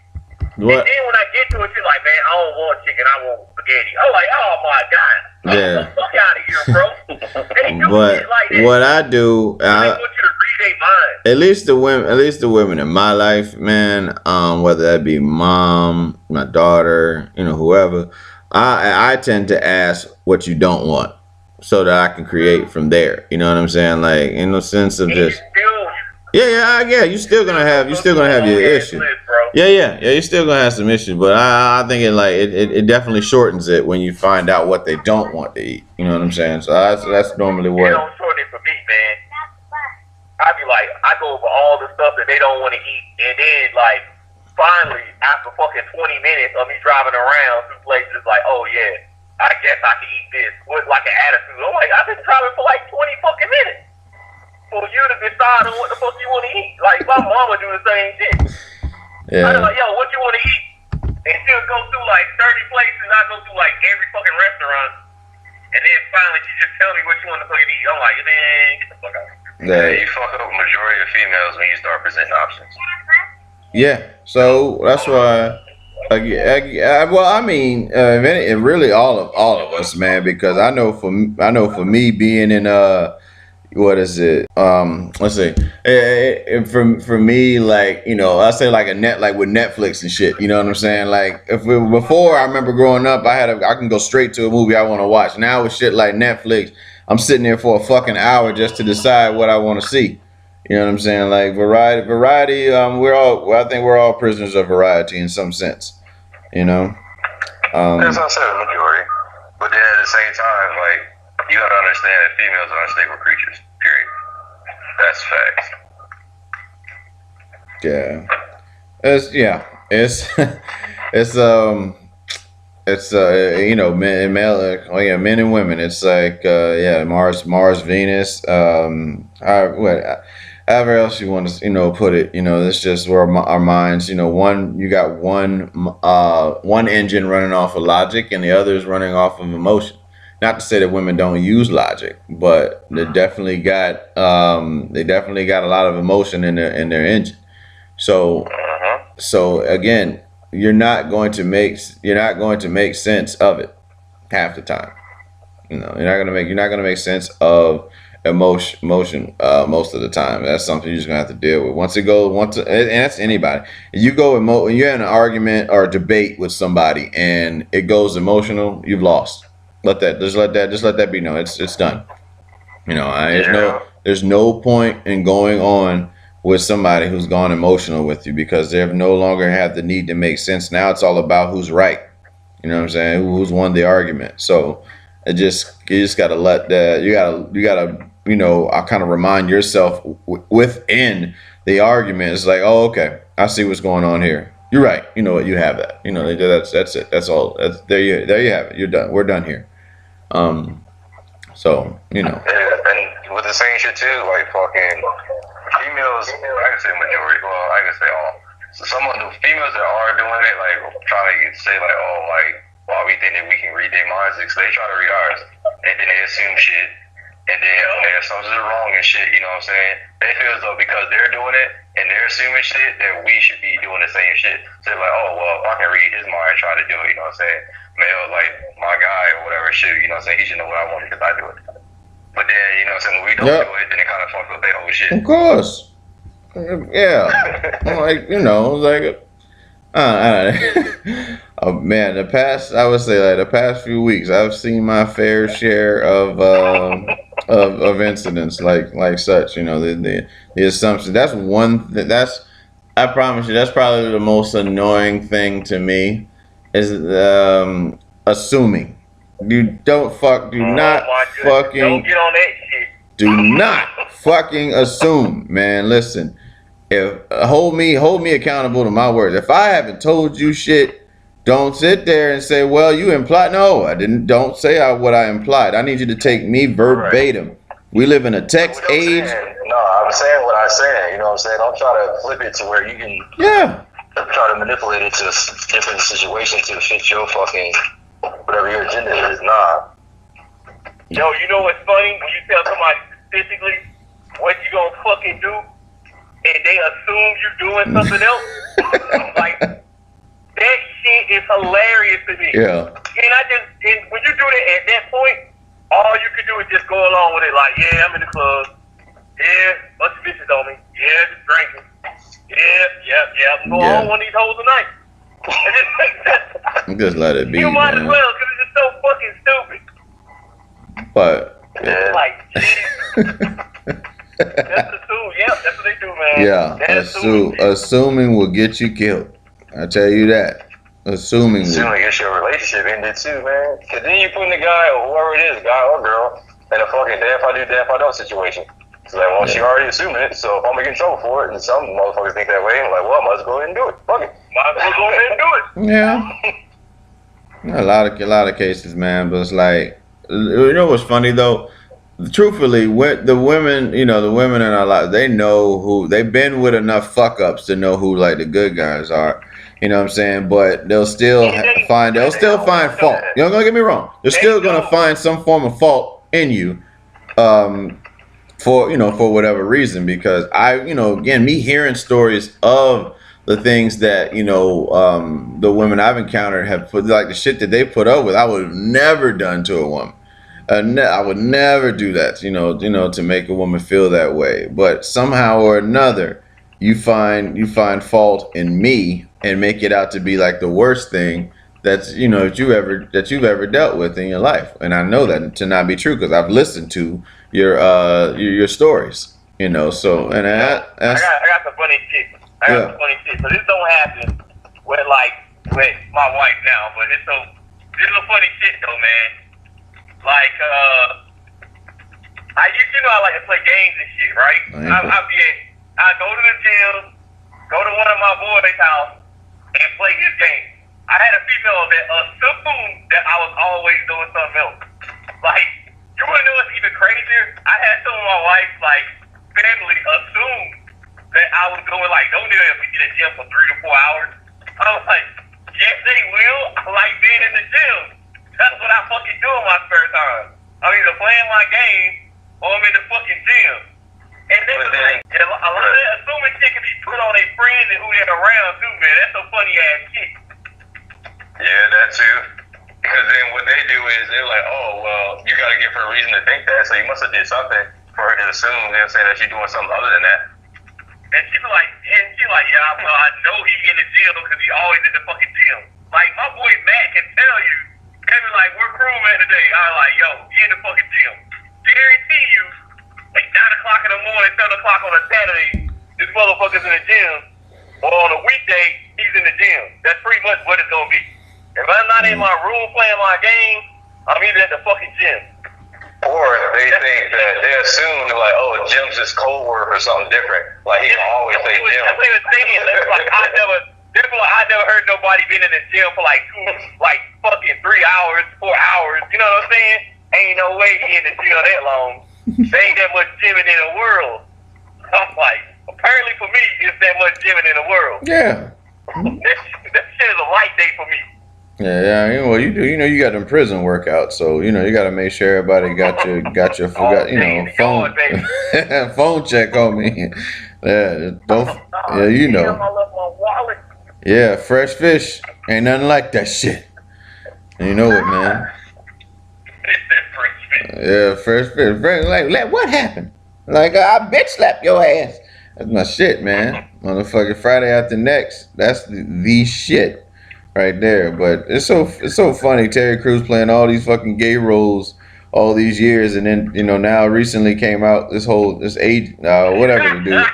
Speaker 3: What? And then when I get to it, she's like, man, I don't want chicken, I want spaghetti. I'm like, oh my God.
Speaker 1: Yeah.
Speaker 3: Get the fuck out of here, bro.
Speaker 1: But
Speaker 3: like that.
Speaker 1: What I do,
Speaker 3: I want you to read their mind.
Speaker 1: At least the women in my life, man, whether that be mom, my daughter, whoever, I tend to ask what you don't want, so that I can create from there. You know what I'm saying? Like, in the sense of just. Yeah. You're still gonna have your issues. Yeah. You're still gonna have some issues, but I think it definitely shortens it when you find out what they don't want to eat. You know what I'm saying? So that's normally what.
Speaker 3: It don't shorten it for me, man. I be like, I go over all the stuff that they don't want to eat, and then like finally after fucking 20 minutes of me driving around through places, like, oh yeah, I guess I can eat this with like an attitude. I'm like, I've been driving for like 20 fucking minutes for you to decide on what the fuck you want to eat. Like, my mama do the same shit.
Speaker 1: Yeah.
Speaker 3: I was like, yo, what you want to eat? And she'll go through like 30 places. I go through like every fucking restaurant. And then finally she just tell me what you want to fucking eat. I'm like, man, get the fuck out of here.
Speaker 2: Yeah, you fuck up a majority of females when you start presenting options.
Speaker 1: Yeah, so that's why. Really all of us, man, because I know for me being in what is it? Let's see. For me, like, I say like like with Netflix and shit. You know what I'm saying? Like, before, I remember growing up, I can go straight to a movie I want to watch. Now with shit like Netflix, I'm sitting there for a fucking hour just to decide what I want to see. You know what I'm saying? Like variety. I think we're all prisoners of variety in some sense.
Speaker 2: As I said, a majority. But then at the same time, like, you gotta understand that females are unstable creatures. Period. That's
Speaker 1: facts. Men and women. It's like Mars, Venus. however else you want to, put it, that's just where our minds, you got one engine running off of logic and the other is running off of emotion. Not to say that women don't use logic, but they definitely got a lot of emotion in their engine. So again, you're not going to make sense of it half the time. You're not gonna make sense of emotion most of the time. That's something you're just gonna have to deal with. And that's anybody. You go you're in an argument or a debate with somebody and it goes emotional, you've lost. Let that be known. It's done. There's no point in going on with somebody who's gone emotional with you because they no longer have the need to make sense. Now it's all about who's right. You know what I'm saying? Who's won the argument. So you just gotta let that. You gotta I kind of remind yourself within the argument. It's like, oh, okay, I see what's going on here. You're right. You know what? You have that. That's it. That's all. There you have it. You're done. We're done here. So
Speaker 2: Yeah, and with the same shit too, like fucking females. I can say majority. Well, I can say all. So some of the females that are doing it, like trying to say like, oh, like, well, we think that we can read their minds, because they try to read ours, and then they assume shit, and then when their assumptions are wrong and shit, you know what I'm saying? They feel as though because they're doing it and they're assuming shit, that we should be doing the same shit. So they're like, oh, well, if I can read his mind, try to do it, you know what I'm saying? Male, like my guy or whatever shit, you know what I'm saying? He should know what I want because I do it. But then, you know what I'm saying? When we don't do it, then it kind of fucks up their whole shit.
Speaker 1: Of course. Yeah. Oh man, the past few weeks, I've seen my fair share of incidents like such. The assumption. I promise you, that's probably the most annoying thing to me is assuming. Don't get on
Speaker 3: that shit.
Speaker 1: Do not fucking assume, man. Listen. Hold me accountable to my words. If I haven't told you shit, don't sit there and say, well, you implied. No, I didn't. Don't say what I implied. I need you to take me verbatim. Right. We live in a text age.
Speaker 2: No, I'm saying what I'm saying. You know what I'm saying? Don't try to flip it to where you can try to manipulate it to different situations to fit your fucking whatever your agenda is. Nah.
Speaker 3: Yo, you know what's funny? When you tell somebody specifically what you gonna fucking do, and they assume you're doing something else, like, that shit is hilarious to me.
Speaker 1: Yeah.
Speaker 3: And when you do that at that point, all you can do is just go along with it. Like, yeah, I'm in the club. Yeah, bunch of bitches on me. Yeah, just drinking. Yeah. I'm going on one of these hoes tonight.
Speaker 1: Just let it be.
Speaker 3: You might as well, because it's just so fucking stupid.
Speaker 1: But
Speaker 3: That's assume. Yeah, that's what they do, man.
Speaker 1: Yeah, assuming will get you killed. I tell you that. Assuming
Speaker 2: gets your relationship ended too, man. Because then you putting the guy or whoever it is, guy or girl, in a fucking damn if I do, damn if I don't situation. So like, well, she already assuming it, so if I'm gonna get in trouble for it, and some motherfuckers think that way, I'm like, well, I might as well go ahead and do it. Fuck it.
Speaker 3: Might as well go ahead and do it.
Speaker 1: Yeah. A lot of cases, man, but it's like, you know what's funny though? Truthfully, the women in our lives, they know they've been with enough fuck ups to know who like the good guys are. You know what I'm saying? But they'll still find fault. You don't get me wrong. They're still gonna find some form of fault in you, for whatever reason. Because again, me hearing stories of the things that the women I've encountered have put, like the shit that they put up with, I would have never done to a woman. I would never do that, to make a woman feel that way. But somehow or another, you find fault in me and make it out to be like the worst thing that you've ever dealt with in your life. And I know that to not be true because I've listened to your stories. So and I
Speaker 3: got some funny shit. So this don't happen with my wife now, but this is a funny shit though, man. Like, I like to play games and shit, right? I go to the gym, go to one of my boys' house, and play his game. I had a female that assumed that I was always doing something else. Like, you wanna know what's even crazier? I had some of my wife, like, family assumed that I was going like, don't they ever get a gym for 3 to 4 hours? I was like, yes, they will. I like being in the gym. That's what I fucking do in my spare time. I'm either playing my game or I'm in the fucking gym. And then like, a lot of that assuming shit can be put on their friends and who they're around too, man. That's some funny ass shit.
Speaker 2: Yeah, that too. Because then what they do is they're like, oh, well, you got to give her a reason to think that, so you must have did something for her to assume, you know what I'm saying, that you're doing something other than that.
Speaker 3: And she's like, yeah, well, I know he in the gym because he always in the fucking gym. Like, my boy Matt can tell you, they be like, where Croombe at today? I'm like, yo, he in the fucking gym. Guarantee you, like 9 o'clock in the morning, 7 o'clock on a Saturday, this motherfucker's in the gym. Or on a weekday, he's in the gym. That's pretty much what it's going to be. If I'm not in my room playing my game, I'm either at the fucking gym.
Speaker 2: Or they think that they assume they're like, oh, gym's just cold work or something different. Like he can always say gym.
Speaker 3: That's what he was saying. Like I never heard nobody been in the gym for like fucking 3 hours, 4 hours. You know what I'm saying? Ain't no way he in the gym that long. There ain't that much gymming in the world. I'm like, apparently for me, it's that much gymming in the world.
Speaker 1: Yeah.
Speaker 3: That shit is a light day for me.
Speaker 1: Yeah, well, you do. You know, you got them prison workouts, so you know you got to make sure everybody got your phone phone check on me. Yeah, don't. Yeah, you know.
Speaker 3: I left my wallet.
Speaker 1: Yeah, fresh fish ain't nothing like that shit. And you know it, man. Yeah, fresh fish. Like, what happened? Like, I bitch slap your ass. That's my shit, man. Motherfucking Friday After Next. That's the shit. Right there, but it's so funny. Terry Crews playing all these fucking gay roles all these years, and then you know now recently came out this age whatever the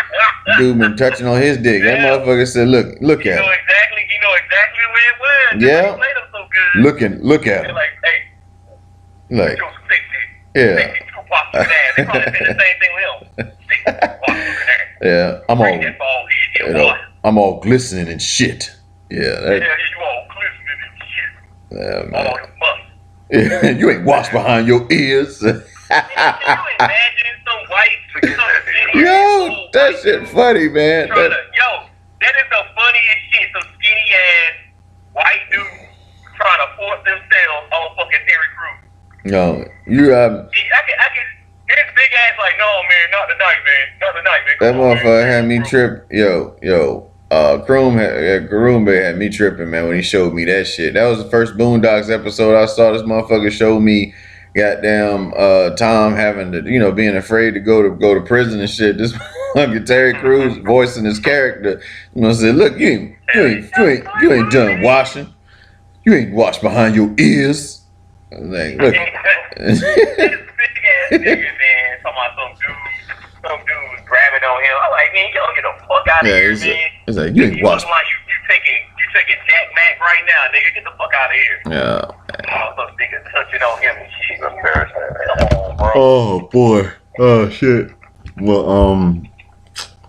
Speaker 1: dude been touching on his dick. That motherfucker said, look
Speaker 3: He know
Speaker 1: at him.
Speaker 3: exactly where it was.
Speaker 1: Yeah.
Speaker 3: He played him so good.
Speaker 1: Look at him.
Speaker 3: Like, hey,
Speaker 1: Like,
Speaker 3: yeah.
Speaker 1: yeah.
Speaker 3: They probably did the same thing with him.
Speaker 1: Yeah, I'm all glistening and shit. Yeah,
Speaker 3: you all glistening and shit.
Speaker 1: Yeah, man.
Speaker 3: All the money.
Speaker 1: Yeah, you ain't washed behind your ears.
Speaker 3: Can you imagine some white,
Speaker 1: Yo, that shit funny, man.
Speaker 3: That is the funniest shit. Some skinny ass white dudes trying to force themselves on fucking Terry Crews.
Speaker 1: No, you
Speaker 3: I can. His big ass like, no man, not tonight, man, not tonight, man.
Speaker 1: that motherfucker had me trip. Yo. Croombe had me tripping, man, when he showed me that shit. That was the first Boondocks episode I saw. This motherfucker showed me goddamn Tom having to, you know, being afraid to go to prison and shit. This fucking Terry Crews voicing his character. You know, said, look, you ain't done washing. You ain't washed behind your ears. I was like, look.
Speaker 3: This big ass nigga, man, talking about some dude grabbing on him. I'm like, man, y'all get the fuck out of here, man.
Speaker 1: It's like, you ain't washed.
Speaker 3: Like you taking Jack Mac right now, nigga. Get the fuck out of here.
Speaker 1: Yeah.
Speaker 3: Some nigga touching on him and shit. Embarrassing. Come on, bro.
Speaker 1: Oh boy. Oh shit. Well,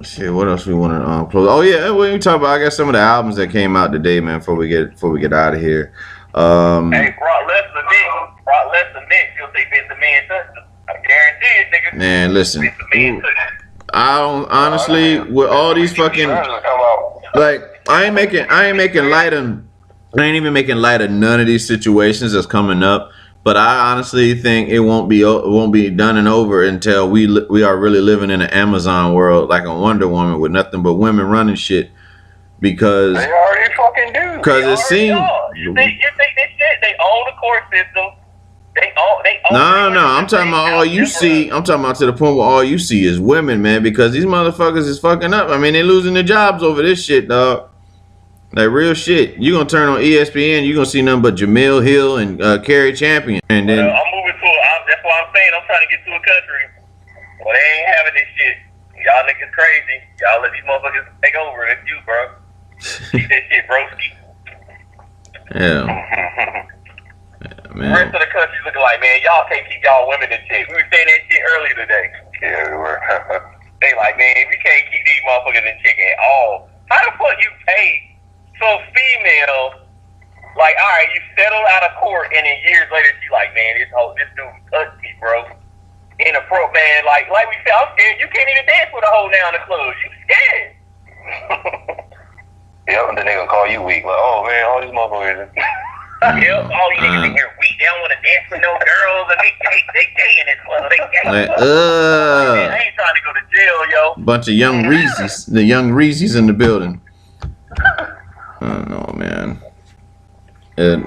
Speaker 1: shit. What else we want to close? Oh yeah. What you talk about? I got some of the albums that came out today, man. Before we get out of here.
Speaker 3: Hey, Brock Lesnar next. You'll say Vince McMahon touched him. I guarantee it, nigga.
Speaker 1: Man, listen.
Speaker 3: Vince McMahon touched him.
Speaker 1: I don't honestly with all these fucking like I ain't even making light of none of these situations that's coming up. But I honestly think it won't be done and over until we are really living in an Amazon world like a Wonder Woman with nothing but women running shit. Because
Speaker 3: they already fucking do.
Speaker 1: Because it seems
Speaker 3: you think this shit? They own the court system. They own.
Speaker 1: No. I'm talking about all you see. I'm talking about to the point where all you see is women, man. Because these motherfuckers is fucking up. I mean, they losing their jobs over this shit, dog. Like real shit. You gonna turn on ESPN, you gonna see nothing but Jamil Hill and Kerry Champion, and then
Speaker 3: I'm moving to. That's why I'm saying I'm trying to get to a country where they ain't having this shit. Y'all niggas crazy. Y'all let these motherfuckers take over. That's you, bro. Keep that shit, broski.
Speaker 1: Yeah. Man.
Speaker 3: The rest of the country looking like, man, y'all can't keep y'all women in check. We were saying that shit earlier today.
Speaker 2: Yeah, we were.
Speaker 3: They like, man, we can't keep these motherfuckers in check at all. How the fuck you pay some female, like, all right, you settle out of court, and then years later, she like, man, this dude touched me, bro. in the front, man. Like we said, I'm scared. You can't even dance with a hoe now in the club. You scared.
Speaker 2: Yep, and then they gonna call you weak. Like, oh man, all these motherfuckers.
Speaker 3: Yep, all these niggas in here weak. They don't want to dance with no girls, and they gay in this club. They gay.
Speaker 1: Like,
Speaker 3: Man, I ain't trying to go to jail, yo.
Speaker 1: bunch of young Reese's, the young Reese's in the building. I don't know, man. And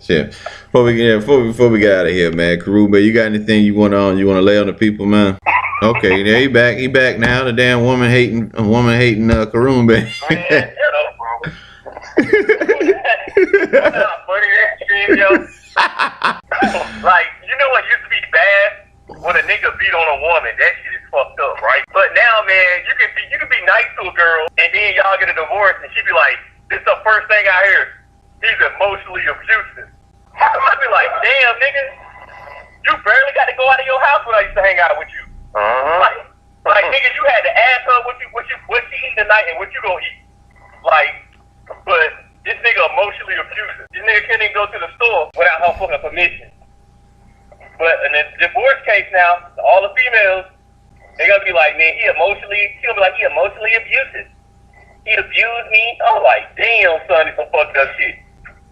Speaker 1: shit. Before we get out of here, man, Croombe, you got anything you wanna lay on the people, man? Okay, yeah, he back now. The damn woman hating Croombe.
Speaker 3: Man, shut up, bro. Funny that shit, yo. Like, you know what used to be bad? When a nigga beat on a woman, that shit is fucked up, right? But now, man, you can be nice to a girl, and then y'all get a divorce, and she be like, "This is the first thing I hear. He's emotionally abusive." I be like, "Damn, nigga, you barely got to go out of your house when I used to hang out with you." Like, nigga, you had to ask her what she eating tonight and what you gonna eat. Like, but this nigga emotionally abusive. This nigga can't even go to the store without her fucking permission. But in the divorce case now, all the females, they gonna be like, man, she'll be like, he emotionally abusive. He abused me. I'm like, damn, son, it's some fucked up shit.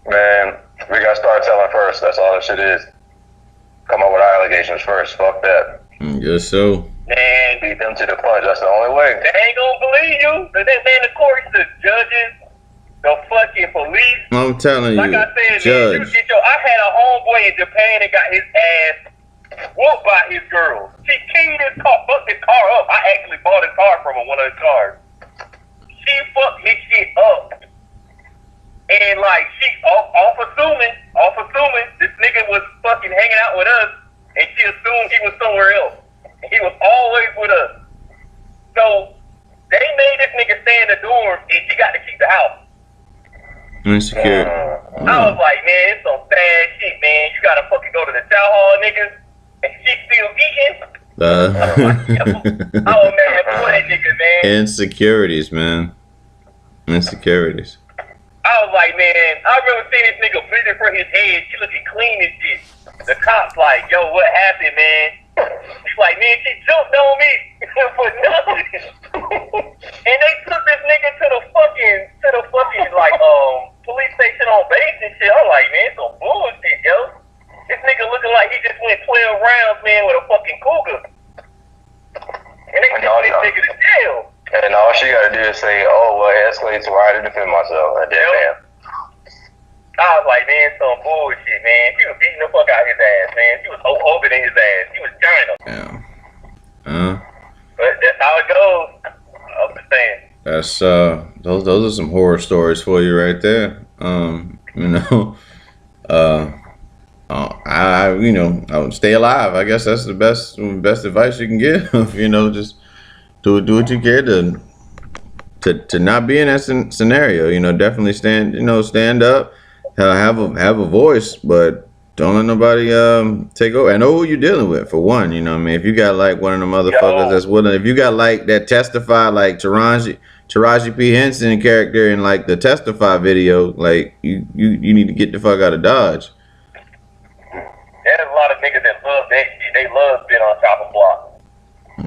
Speaker 2: Man, we gotta start telling first. That's all that shit is. Come up with our allegations first. Fuck that.
Speaker 1: Guess so.
Speaker 3: Man,
Speaker 2: Beat them to the punch. That's the only way.
Speaker 3: they ain't gonna believe you. But then, man, the courts, the judges, the fucking police.
Speaker 1: I'm telling you,
Speaker 3: Like I said,
Speaker 1: Judge.
Speaker 3: man, I had a homeboy in Japan that got his ass whooped by his girl. She keyed his car, fucked his car up. I actually bought his car from him, one of his cars. She fucked his shit up. And like, off assuming this nigga was fucking hanging out with us, and she assumed he was somewhere else. And he was always with us. So they made this nigga stay in the dorm, and she got to keep the house.
Speaker 1: Insecure.
Speaker 3: I was like, man, it's some bad shit, man. You gotta fucking go to the chow hall, niggas, and she still eating. Oh man, boy, that nigga, man.
Speaker 1: Insecurities, man. Insecurities.
Speaker 3: I was like, man, I remember seeing this nigga bleeding from his head. She looking clean and shit. The cops like, yo, what happened, man? He's like, man, she jumped on me for nothing. And they took this nigga to the fucking like police station on base and shit. I'm like, man, some bullshit, yo. This nigga looking like he just went 12 rounds, man, with a fucking cougar. And they took this nigga to jail.
Speaker 2: And all she gotta do is say, oh, well, it escalated to where I had to defend myself. And then, man.
Speaker 3: I was like, man, some bullshit, man. She was beating the fuck out his ass, man. She was opening his ass. She was China.
Speaker 1: Yeah.
Speaker 3: But that's how it goes. I'm just saying.
Speaker 1: That's those are some horror stories for you right there. You know, I would stay alive. I guess that's the best advice you can give. You know, just do what you can to not be in that scenario. You know, definitely stand up, have a voice, but don't let nobody take over. I know who you're dealing with, for one. You know what I mean? If you got like one of the motherfuckers that's willing, if you got like that Testify, like Taraji P. Henson character in like the Testify video, like you need to get the fuck out of Dodge.
Speaker 3: There's a lot of niggas that love that shit. They love being on top of block.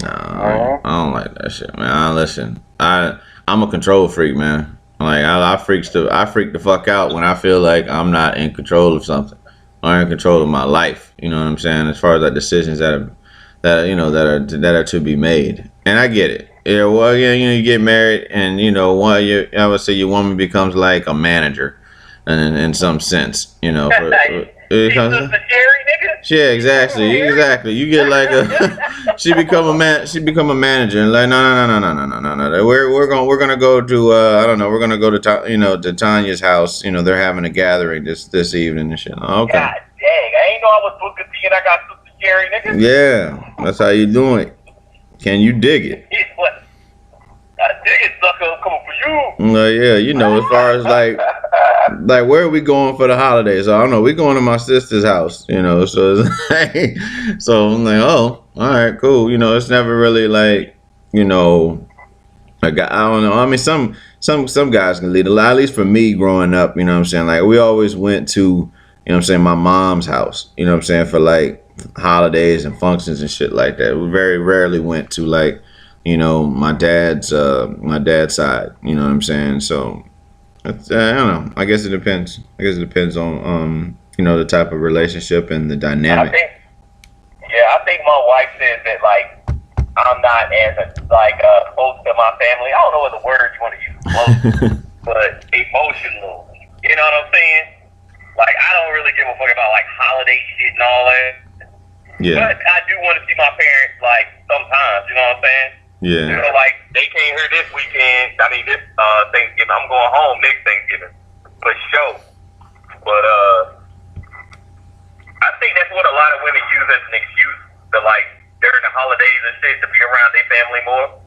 Speaker 1: Nah, I don't like that shit, man. Listen, I'm a control freak, man. Like I freak the fuck out when I feel like I'm not in control of something. Or in control of my life, you know what I'm saying? As far as like decisions that are to be made, and I get it. Yeah, well, yeah, you get married, and I would say your woman becomes like a manager, and in some sense, Yeah, exactly. You get like she become a manager, and like no. We're gonna go to I don't know. We're gonna go to Tanya's house. They're having a gathering this evening and shit. Okay.
Speaker 3: God dang, I ain't know I was Booker T and I got Sister Jerry, nigga.
Speaker 1: Yeah, that's how you doing it. Can you dig it?
Speaker 3: What? I dig it, sucker. I'm coming for you.
Speaker 1: Yeah, as far as like where are we going for the holidays? I don't know. We going to my sister's house, so it's like, so I'm like, oh, all right, cool. It's never really like, like I don't know. I mean, some guys can lead a lot. At least for me growing up, you know what I'm saying? Like we always went to, my mom's house, for like holidays and functions and shit like that. We very rarely went to like, you know, my dad's side. You know what I'm saying? So it's, I don't know. I guess it depends. I guess it depends on you know, the type of relationship and the dynamic.
Speaker 3: I think my wife says that like I'm not as close to my family. I don't know what the word you want to use, close, but emotional. You know what I'm saying? Like I don't really give a fuck about like holiday shit and all that.
Speaker 1: Yeah.
Speaker 3: But I do want to see my parents like sometimes. You know what I'm saying?
Speaker 1: Yeah.
Speaker 3: You know, like they came here this weekend. I mean, this Thanksgiving. I'm going home next Thanksgiving for sure. But I think that's what a lot of women use as an excuse to like during the holidays and shit to be around their family more.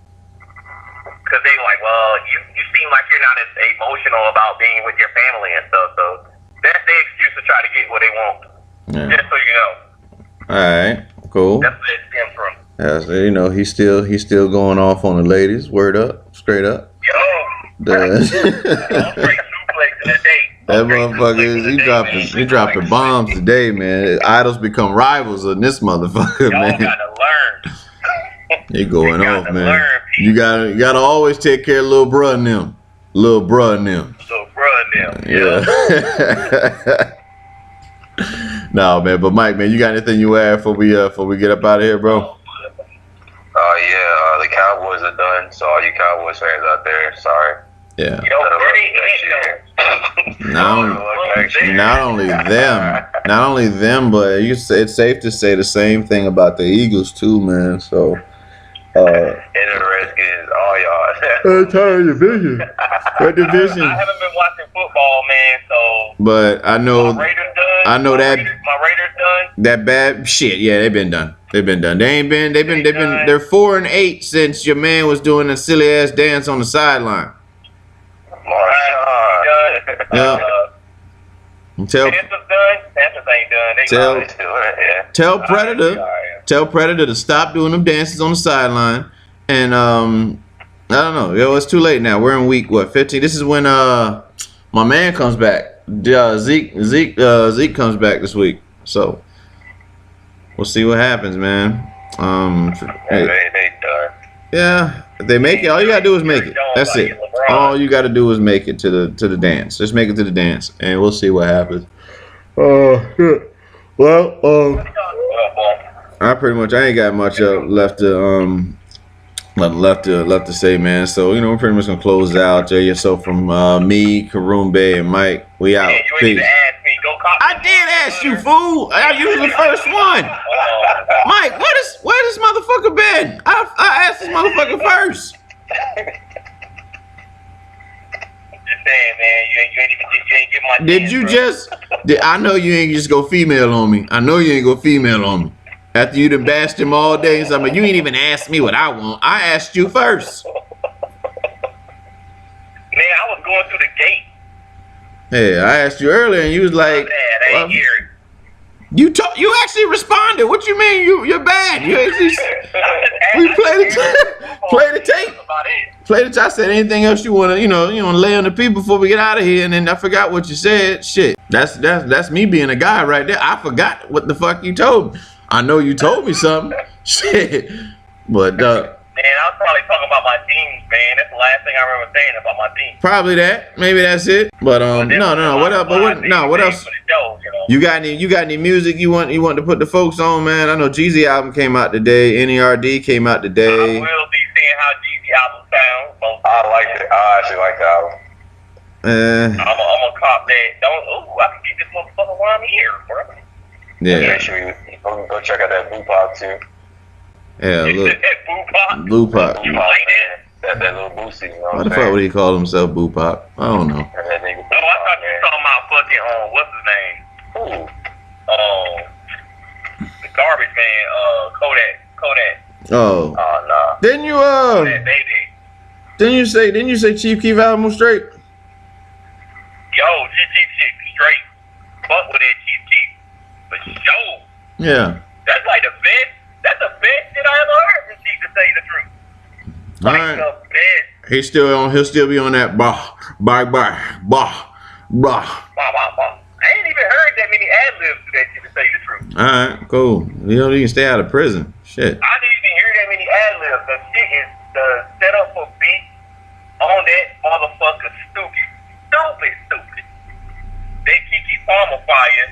Speaker 3: Cause they like, well, you seem like you're not as emotional about being with your family and stuff. So that's their excuse to try to get what they want. Yeah. Just so you know.
Speaker 1: All right. Cool.
Speaker 3: That's where it stems from.
Speaker 1: Yeah, so, you know, he's still going off on the ladies. Word up, straight up.
Speaker 3: Yo. Straight suplex in the day.
Speaker 1: That motherfucker, he dropping bombs today, man. Idols become rivals in this motherfucker,
Speaker 3: Y'all
Speaker 1: man.
Speaker 3: gotta learn.
Speaker 1: He going off, man. You gotta always take care of little bruh and them. Little bruh and them. Yeah. No, man. But Mike, man, you got anything you add before we get up out of here, bro?
Speaker 2: The Cowboys are done. So all you Cowboys fans out there, sorry.
Speaker 1: Yeah.
Speaker 3: Yo,
Speaker 1: Not only them, but it's safe to say the same thing about the Eagles too, man. So.
Speaker 2: And the Redskins, all y'all.
Speaker 1: Entire division. What division?
Speaker 3: I haven't been watching football, man. So.
Speaker 1: But I know.
Speaker 3: My Raiders done.
Speaker 1: I know that.
Speaker 3: My Raiders done.
Speaker 1: That bad shit. Yeah, they've been done. They've been done. They're 4-8 since your man was doing a silly ass dance on the sideline. Yeah. Tell Predator to stop doing them dances on the sideline. And I don't know. Yo, it's too late now. We're in week 15. This is when my man comes back. Zeke comes back this week. So we'll see what happens, man.
Speaker 2: They done.
Speaker 1: Yeah, if they make it, all you gotta do is make it. That's it. All you gotta do is make it to the dance. Just make it to the dance, and we'll see what happens. Well, I ain't got much left to say, man. So you know, we're pretty much gonna close out. So from me, Croombe, and Mike, we out. Peace. I did ask you, fool. You was the first one. Mike, where this motherfucker been? I asked this motherfucker first.
Speaker 3: Just saying, man. You ain't give my.
Speaker 1: Did you just? I know you ain't just go female on me. I know you ain't go female on me. After you done bashed him all day and something, you ain't even asked me what I want. I asked you first.
Speaker 3: Man, I was going through the gate.
Speaker 1: Hey, I asked you earlier and you was like,
Speaker 3: I ain't hear it.
Speaker 1: You actually responded. What you mean? You're bad. You actually we played the tape. Play the tape. I said anything else you wanna lay on the people before we get out of here, and then I forgot what you said. Shit. That's me being a guy right there. I forgot what the fuck you told me. I know you told me something. Shit. But
Speaker 3: man, I was probably talking about my teams, man. That's the last thing I remember saying about my team.
Speaker 1: Probably that. Maybe that's it. But no. What else? You got any music you want to put the folks on, man? I know Jeezy album came out today. NERD came out today.
Speaker 3: I will be seeing how Jeezy album sounds.
Speaker 2: I like it. I actually like the album.
Speaker 3: I'm a cop that I can get this motherfucker while I'm here, bro.
Speaker 1: Yeah.
Speaker 2: Make sure you go check out that Blue Pop too.
Speaker 1: Yeah, look.
Speaker 3: Blue Pop.
Speaker 2: You like that little Boosie, you know
Speaker 1: what the fuck would he call himself, Blue Pop? I don't know.
Speaker 3: I thought you were talking about fucking, what's his name?
Speaker 2: Who?
Speaker 3: The garbage man, Kodak.
Speaker 1: Oh.
Speaker 2: Oh, nah.
Speaker 1: Didn't you,
Speaker 3: Kodak baby.
Speaker 1: Didn't you say Chief Keef album was straight?
Speaker 3: Yo, Chief straight. Fuck with that Chief. But yo.
Speaker 1: Yeah.
Speaker 3: That's like the best shit I ever heard from Chief, to tell you the truth.
Speaker 1: All right. He'll still be on that bah.
Speaker 3: I ain't even heard that many ad-libs to that shit. tell you the truth.
Speaker 1: All right, cool. You know, you can stay out of prison. Shit.
Speaker 3: I didn't even hear that many ad-libs. The shit is the setup for beats on that motherfucker stupid. Stupid. That Kiki Palmer fire.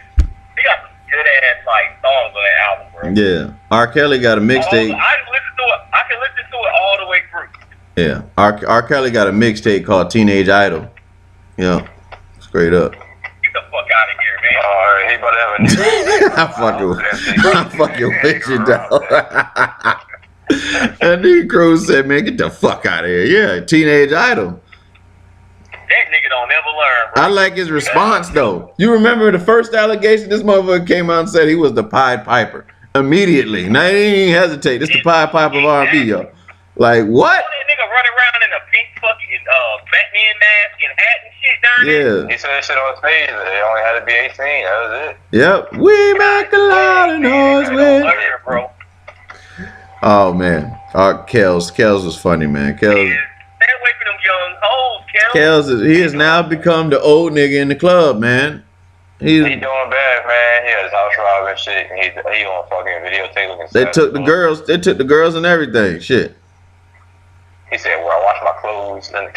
Speaker 3: He got some good ass like songs on that album, bro.
Speaker 1: Yeah. R. Kelly got a mixtape.
Speaker 3: I can listen to it. I can listen to it all the way through.
Speaker 1: Yeah. R. Kelly got a mixtape called Teenage Idol. Yeah. Straight up.
Speaker 3: Get the fuck out of here, man.
Speaker 2: He about to have a new
Speaker 1: I'm fucking with you, dog. That nigga Croombe said, man, get the fuck out of here. Yeah, Teenage Idol.
Speaker 3: That nigga don't never learn, bro.
Speaker 1: I like his response, though. You remember the first allegation? This motherfucker came out and said he was the Pied Piper. Immediately. Now, he didn't even hesitate. This the Pied Piper of R&B, yo. Like, what?
Speaker 3: That nigga running around in a pink fucking Batman mask and hat and shit down there.
Speaker 1: Yeah.
Speaker 2: He said that shit on stage. They only had to be 18. That was it.
Speaker 1: Yep. We make a lot of noise with.
Speaker 3: Bro.
Speaker 1: Oh, man. Kels was funny, man.
Speaker 3: Stay away from them young hoes,
Speaker 1: Kels he has now become the old nigga in the club, man.
Speaker 2: He doing bad, man. He has house robbing shit, and he on fucking videotape.
Speaker 1: They took the girls. They took the girls and everything. Shit.
Speaker 2: He said, "Well, I wash my clothes." And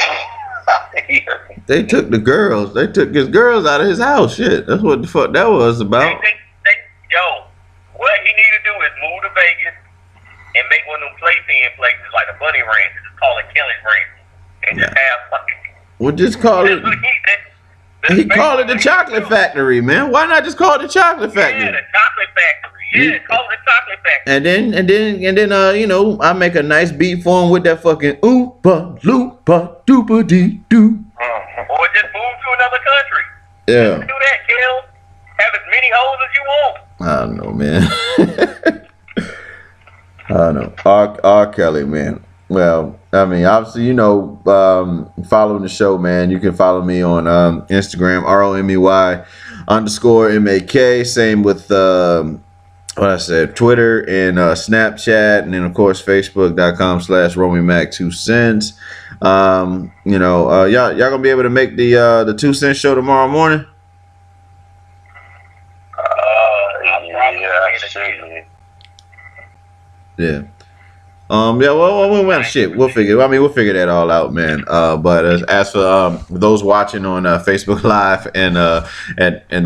Speaker 1: they took the girls. They took his girls out of his house. Shit. That's what the fuck that was about.
Speaker 3: Yo, what he need to do is move to Vegas and make one of them playpen places like a bunny ranch. Just call it Kelly's Ranch, and just have fucking.
Speaker 1: Well, just call it. He called it the Chocolate Factory, man. Why not just call it the Chocolate Factory?
Speaker 3: Yeah, the Chocolate Factory. Yeah, call it the Chocolate Factory.
Speaker 1: And then, you know, I make a nice beat for him with that fucking oompa loopa doopa dee doo.
Speaker 3: Or just move to another country.
Speaker 1: Yeah.
Speaker 3: Do that, Kel. Have as many hoes as you want.
Speaker 1: I don't know, man. I don't know. R. Kelly, man. Well, I mean, obviously, you know, following the show, man, you can follow me on Instagram, ROMEY_MAK. Same with, what I said, Twitter and Snapchat. And then, of course, Facebook.com/Romey-Mak2cents. You know, y'all going to be able to make the 2 Cent show tomorrow morning? Yeah. Yeah, well, shit, we'll figure that all out, man. But as for those watching on Facebook Live and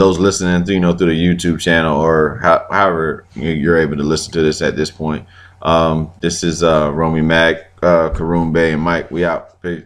Speaker 1: those listening, you know, through the YouTube channel or however you're able to listen to this at this point, this is Romey-Mak, Croombe, and Mike. We out. Peace.